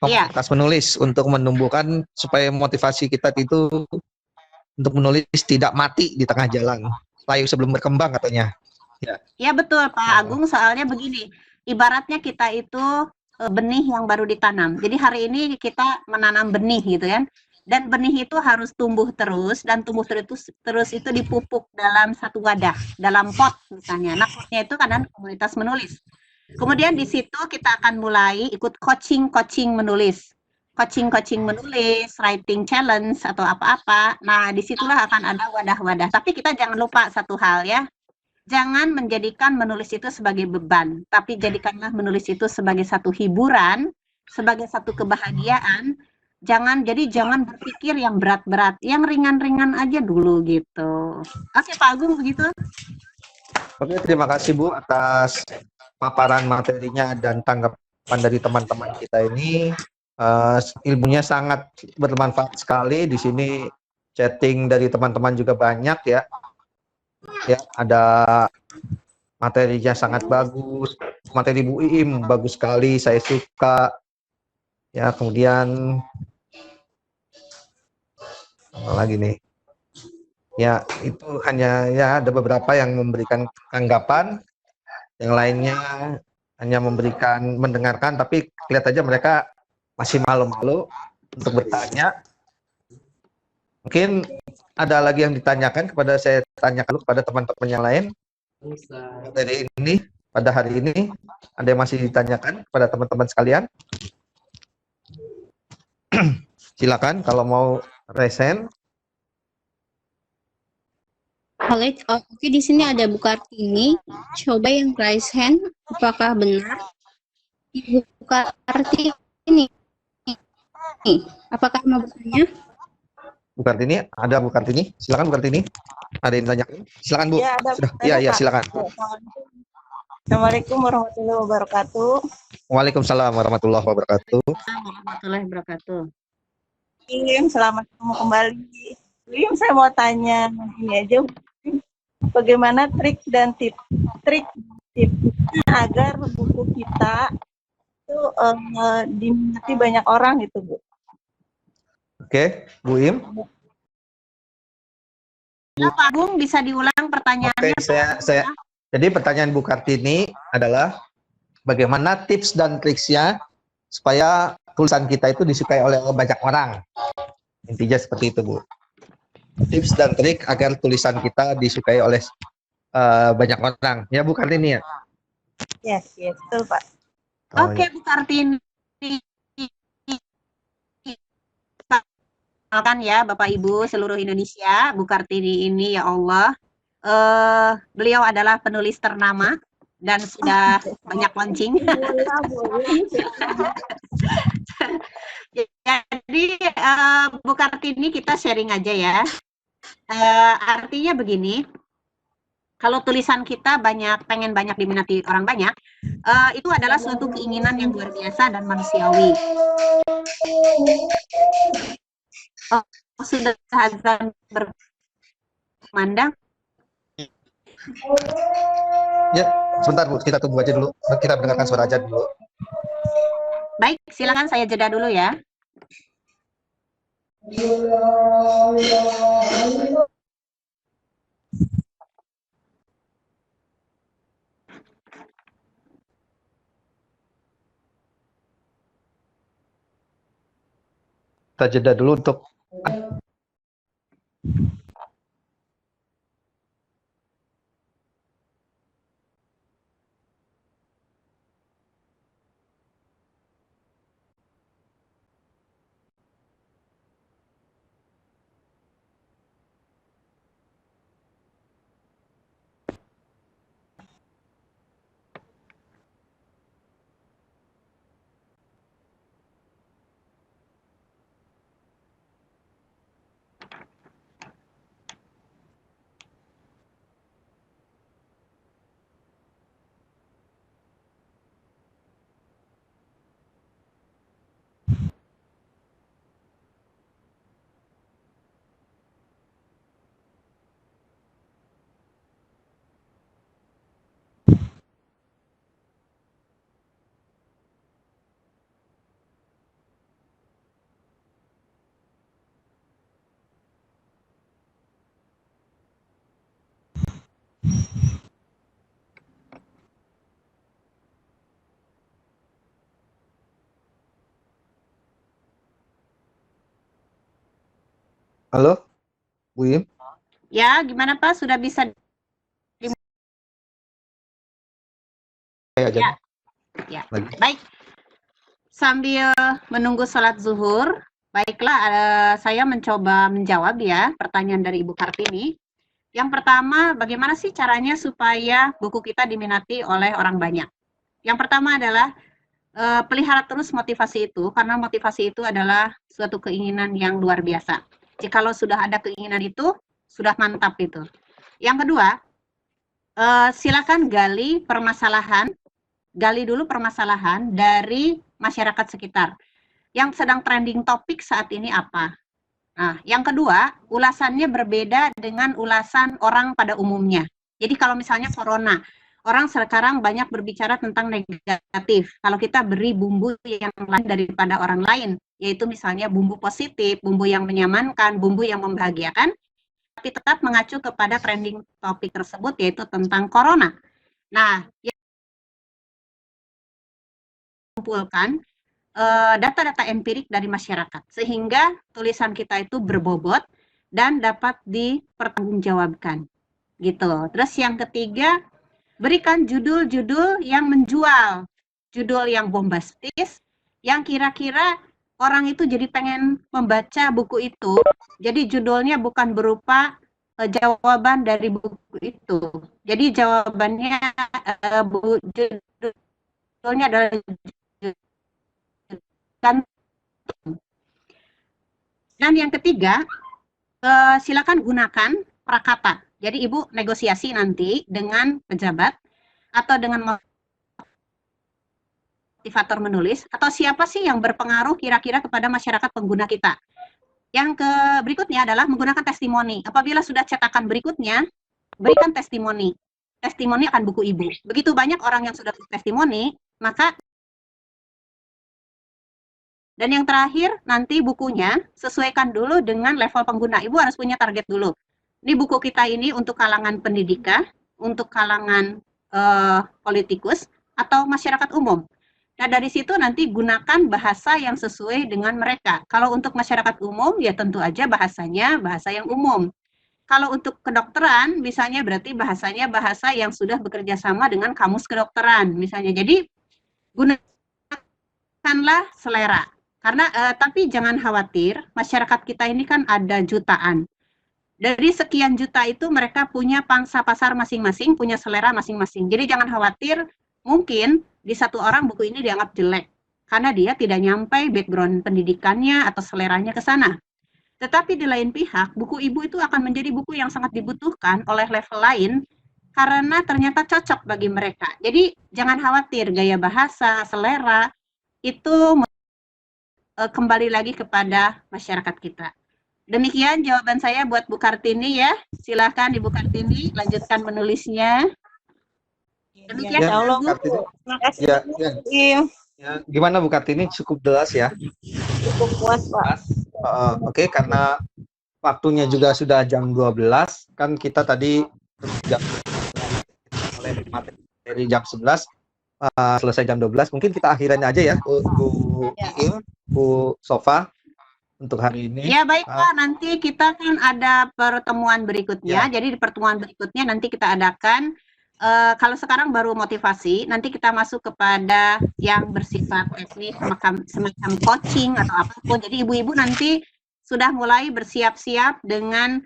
komunitas menulis untuk menumbuhkan supaya motivasi kita itu untuk menulis tidak mati di tengah jalan. Layu sebelum berkembang katanya. Ya betul Pak Agung, soalnya begini, ibaratnya kita itu benih yang baru ditanam. Jadi hari ini kita menanam benih gitu kan, dan benih itu harus tumbuh terus, dan tumbuh terus itu dipupuk dalam satu wadah, dalam pot misalnya. Nah, potnya itu kan komunitas menulis. Kemudian di situ kita akan mulai ikut coaching menulis. Coaching menulis, writing challenge atau apa-apa. Nah, disitulah akan ada wadah-wadah. Tapi kita jangan lupa satu hal ya. Jangan menjadikan menulis itu sebagai beban, tapi jadikanlah menulis itu sebagai satu hiburan, sebagai satu kebahagiaan. Jangan berpikir yang berat-berat, yang ringan-ringan aja dulu gitu. Oke, Pak Agung begitu. Oke, terima kasih Bu atas paparan materinya dan tanggapan dari teman-teman kita ini. Ilmunya sangat bermanfaat sekali. Di sini chatting dari teman-teman juga banyak ya. Ya, ada materinya sangat bagus. Materi Bu Iim bagus sekali, saya suka. Ya, kemudian apa lagi nih? Ya, itu hanya ya ada beberapa yang memberikan tanggapan, yang lainnya hanya mendengarkan, tapi lihat aja mereka masih malu-malu untuk bertanya. Mungkin ada lagi yang ditanyakan saya tanyakan kepada teman-teman yang lain. Dari ini, pada hari ini, ada yang masih ditanyakan kepada teman-teman sekalian? Silakan kalau mau resen. Oke, di sini ada Bu Kartini. Coba yang raise hand, apakah benar? Ibu Kartini, apakah mau bertanya? Bu Kartini, ada Bu Kartini? Silakan Bu Kartini. Ada yang ditanyakan? Silakan Bu. Ya, Iya, silakan. Assalamualaikum warahmatullahi wabarakatuh. Waalaikumsalam warahmatullahi wabarakatuh. Warahmatullahi wabarakatuh. Selamat ketemu kembali. Saya mau tanya ini aja, bagaimana trik dan tipsnya agar buku kita itu diminati banyak orang gitu, Bu. Oke, Bu Im. Pak Agung, bisa diulang pertanyaannya? Oke, jadi pertanyaan Bu Kartini adalah bagaimana tips dan triksnya supaya tulisan kita itu disukai oleh banyak orang. Intinya seperti itu, Bu. Tips dan trik agar tulisan kita disukai oleh banyak orang. Ya, Bu Kartini ya? Yes, betul, Pak. Oke, Bu Kartini. Kan ya Bapak Ibu seluruh Indonesia, Bu Kartini ini ya Allah, beliau adalah penulis ternama dan sudah banyak launching. Jadi Bu Kartini kita sharing aja ya. Artinya begini, kalau tulisan kita pengen banyak diminati orang banyak, itu adalah suatu keinginan yang luar biasa dan manusiawi. Sudah azan berkumandang. Ya, sebentar Bu, kita tunggu aja dulu. Kita mendengarkan suara azan dulu. Baik, silakan saya jeda dulu ya. Kita jeda dulu untuk halo, Bu Im. Ya, gimana Pak? Sudah bisa ya. Baik. Sambil menunggu sholat zuhur, baiklah saya mencoba menjawab ya pertanyaan dari Ibu Kartini. Yang pertama, bagaimana sih caranya supaya buku kita diminati oleh orang banyak? Yang pertama adalah pelihara terus motivasi itu, karena motivasi itu adalah suatu keinginan yang luar biasa. Jikalau sudah ada keinginan itu, sudah mantap itu. Yang kedua, silakan gali dulu permasalahan dari masyarakat sekitar. Yang sedang trending topik saat ini apa? Nah, yang kedua, ulasannya berbeda dengan ulasan orang pada umumnya. Jadi kalau misalnya corona, orang sekarang banyak berbicara tentang negatif. Kalau kita beri bumbu yang lain daripada orang lain, yaitu misalnya bumbu positif, bumbu yang menyamankan, bumbu yang membahagiakan, tapi tetap mengacu kepada trending topik tersebut, yaitu tentang corona. Nah, yang mengumpulkan data-data empirik dari masyarakat, sehingga tulisan kita itu berbobot dan dapat dipertanggungjawabkan. Gitu. Terus yang ketiga, berikan judul-judul yang menjual, judul yang bombastis, yang kira-kira orang itu jadi pengen membaca buku itu. Jadi judulnya bukan berupa jawaban dari buku itu. Jadi jawabannya judulnya adalah dan yang ketiga, silakan gunakan prakata. Jadi Ibu negosiasi nanti dengan pejabat atau dengan motivator menulis, atau siapa sih yang berpengaruh kira-kira kepada masyarakat pengguna kita. Yang berikutnya adalah menggunakan testimoni. Apabila sudah cetakan berikutnya, berikan testimoni. Testimoni akan buku ibu. Begitu banyak orang yang sudah testimoni, maka dan yang terakhir, nanti bukunya sesuaikan dulu dengan level pengguna. Ibu harus punya target dulu. Ini buku kita ini untuk kalangan pendidikan, untuk kalangan politikus, atau masyarakat umum. Nah, dari situ nanti gunakan bahasa yang sesuai dengan mereka. Kalau untuk masyarakat umum, ya tentu aja bahasanya bahasa yang umum. Kalau untuk kedokteran, misalnya berarti bahasanya bahasa yang sudah bekerja sama dengan kamus kedokteran, misalnya. Jadi, gunakanlah selera. Karena tapi jangan khawatir, masyarakat kita ini kan ada jutaan. Dari sekian juta itu mereka punya pangsa pasar masing-masing, punya selera masing-masing. Jadi jangan khawatir, mungkin di satu orang buku ini dianggap jelek karena dia tidak nyampe background pendidikannya atau seleranya ke sana. Tetapi di lain pihak, buku ibu itu akan menjadi buku yang sangat dibutuhkan oleh level lain karena ternyata cocok bagi mereka. Jadi jangan khawatir, gaya bahasa, selera itu kembali lagi kepada masyarakat kita. Demikian jawaban saya buat Bu Kartini ya. Silahkan Ibu Kartini lanjutkan menulisnya. Demikian Ya, Bu. Kartini. Terima kasih. Ya, Ya. gimana Bu Kartini? Cukup jelas ya? Cukup puas, Pak. Oke, karena waktunya juga sudah jam 12, kan kita tadi jam mulai materi jam 11, selesai jam 12, mungkin kita akhirin aja ya, Bu Iim, Bu Sofa, untuk hari ini. Ya baik Pak, nanti kita kan ada pertemuan berikutnya, jadi di pertemuan berikutnya nanti kita adakan, kalau sekarang baru motivasi, nanti kita masuk kepada yang bersifat teknis, semacam coaching atau apapun, jadi ibu-ibu nanti sudah mulai bersiap-siap dengan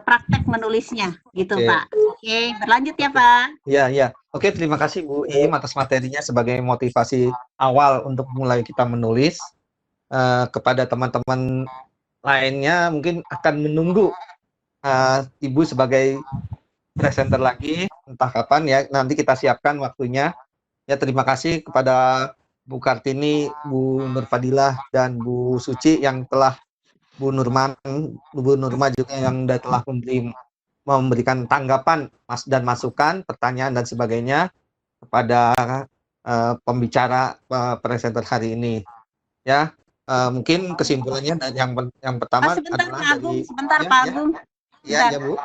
praktek menulisnya, gitu Pak. Oke, berlanjut ya Pak. Ya. Oke, terima kasih Bu Iim atas materinya sebagai motivasi awal untuk mulai kita menulis. Kepada teman-teman lainnya mungkin akan menunggu Ibu sebagai presenter lagi, entah kapan ya, nanti kita siapkan waktunya. Ya, terima kasih kepada Bu Kartini, Bu Nurfadilah, dan Bu Suci yang telah Bu Nurma juga yang telah memberikan tanggapan dan masukan, pertanyaan dan sebagainya kepada pembicara presenter hari ini. Ya, mungkin kesimpulannya dan yang pertama sebentar adalah Pak Agung, dari sebentar Pak Agung. Ya, Bu.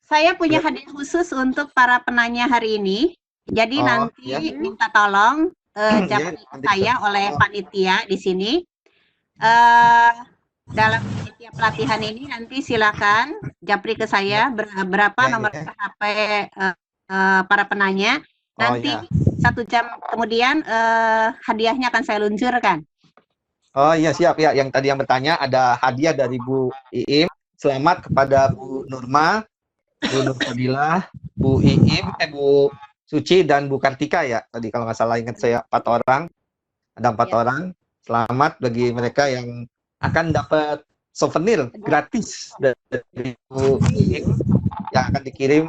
Saya punya hadiah khusus untuk para penanya hari ini. Jadi nanti minta tolong japri saya oleh panitia di sini. Dalam setiap pelatihan ini nanti silakan japri ke saya berapa nomor HP para penanya. Nanti 1 jam kemudian hadiahnya akan saya luncurkan. Oh iya, siap ya. Yang tadi yang bertanya ada hadiah dari Bu Iim. Selamat kepada Bu Nurma, Bu Nurfadilah, Bu Iim, Bu Suci, dan Bu Kartika ya. Tadi kalau nggak salah ingat saya 4 orang. Ada 4 orang. Selamat bagi mereka yang akan dapat souvenir gratis dari Bu Iim yang akan dikirim.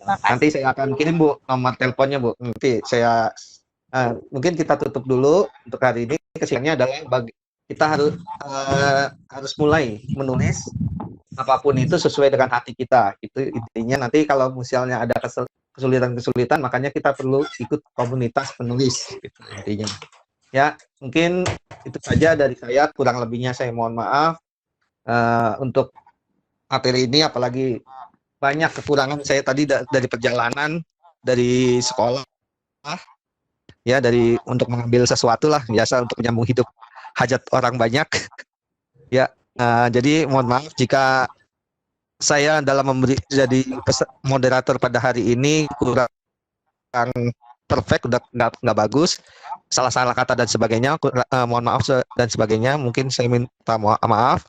Nanti saya akan kirim Bu nomor teleponnya Bu. Nanti saya mungkin kita tutup dulu untuk hari ini. Kesimpulannya adalah kita harus mulai menulis apapun itu sesuai dengan hati kita. Itu intinya. Nanti kalau misalnya ada kesulitan-kesulitan, makanya kita perlu ikut komunitas penulis. Gitu, intinya. Ya, mungkin itu saja dari saya. Kurang lebihnya saya mohon maaf untuk materi ini. Apalagi banyak kekurangan saya tadi dari perjalanan, dari sekolah, ya, dari untuk mengambil sesuatu lah, biasa untuk menyambung hidup hajat orang banyak. Ya, jadi mohon maaf jika saya dalam jadi moderator pada hari ini kurang perfect, udah nggak bagus, salah-salah kata dan sebagainya, mohon maaf dan sebagainya. Mungkin saya minta maaf.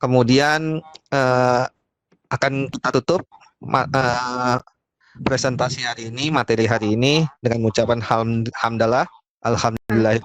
Kemudian akan kita tutup presentasi hari ini, materi hari ini dengan ucapan hamdalah, alhamdulillah.